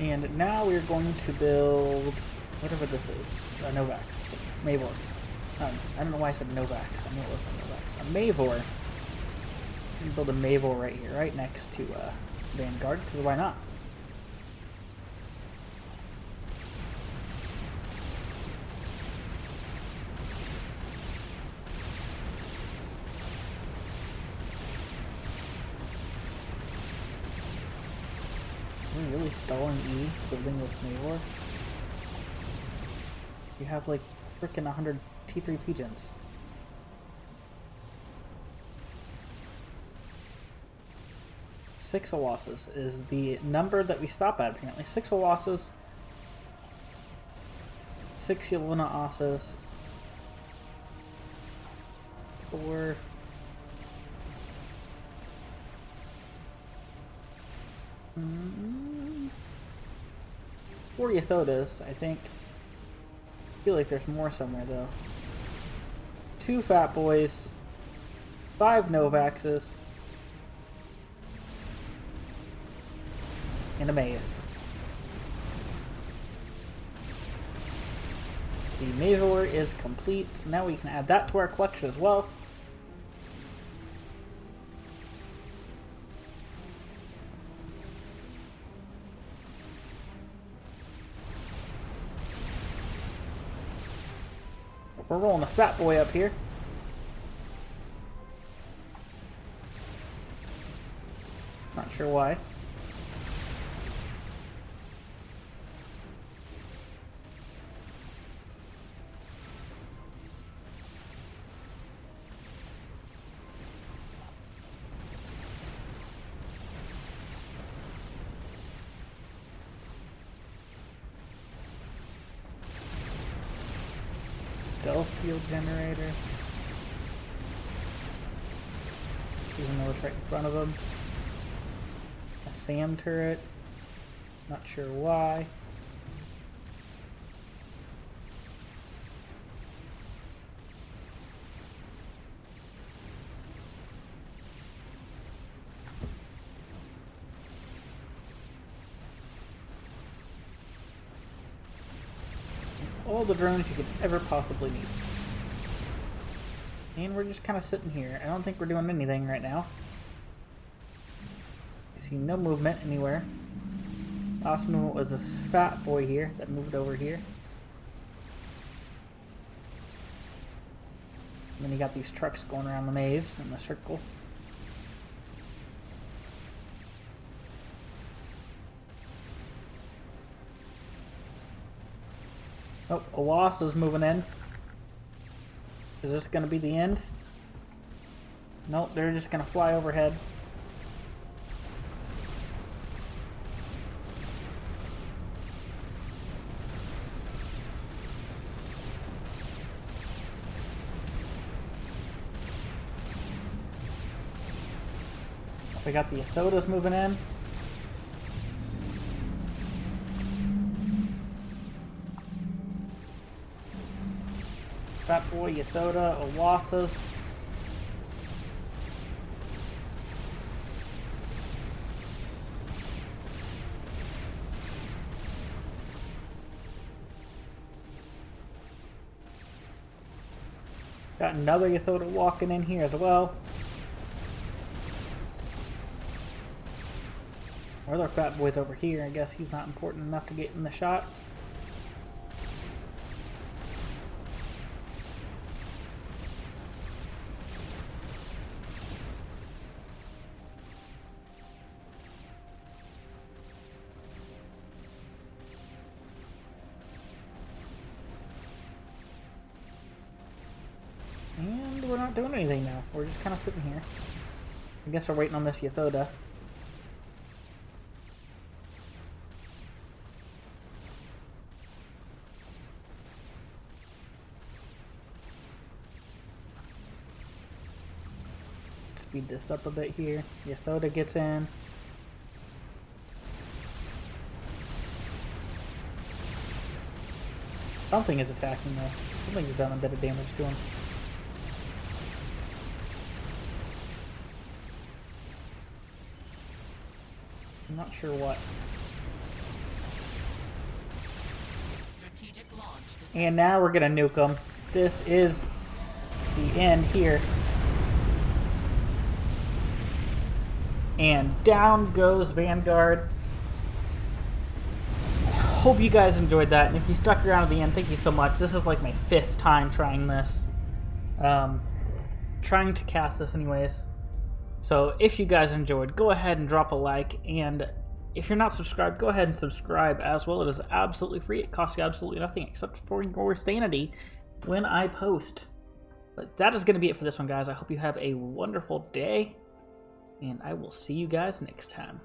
And now we're going to build whatever this is. Novax. Mavor. I don't know why I said Novax. I knew it wasn't Novax. A Mavor. We can build a Mavor right here, right next to Vanguard, because why not? Are we really stalling E building this Mavor? You have like freaking 100 T3 Pigeons. Six losses is the number that we stop at apparently. 6 losses, 6 Yelena Osses, 4. Four Yathotas, I think. I feel like there's more somewhere though. 2 Fat Boys, 5 Novaxes, and a Maze. The Mavor is complete, so now we can add that to our collection as well. We're rolling a Fat Boy up here. Not sure why. Stealth field generator. Even though it's right in front of him. A SAM turret. Not sure why. all the drones you could ever possibly need. And we're just kind of sitting here. I don't think we're doing anything right now. I see no movement anywhere. Last movement was this fat boy here that moved over here. And then you got these trucks going around the maze in the circle. Oh, a wasp is moving in. Is this going to be the end? Nope, they're just going to fly overhead. We got the Yathodas moving in. Fat Boy, Yathoda, Owasis. Got another Yathoda walking in here as well. Our other Fat Boy's over here. I guess he's not important enough to get in the shot. And we're not doing anything now. We're just kind of sitting here. I guess we're waiting on this Yathoda. Speed this up a bit here. Yathoda gets in. Something is attacking this. Something's done a bit of damage to him. I'm not sure what. And now we're gonna nuke them. This is the end here. And down goes Vanguard. I hope you guys enjoyed that. And if you stuck around to the end, thank you so much. This is like my 5th time trying this. Trying to cast this anyways. So if you guys enjoyed, go ahead and drop a like. And if you're not subscribed, go ahead and subscribe as well. It is absolutely free. It costs you absolutely nothing except for your sanity when I post. But that is going to be it for this one, guys. I hope you have a wonderful day. And I will see you guys next time.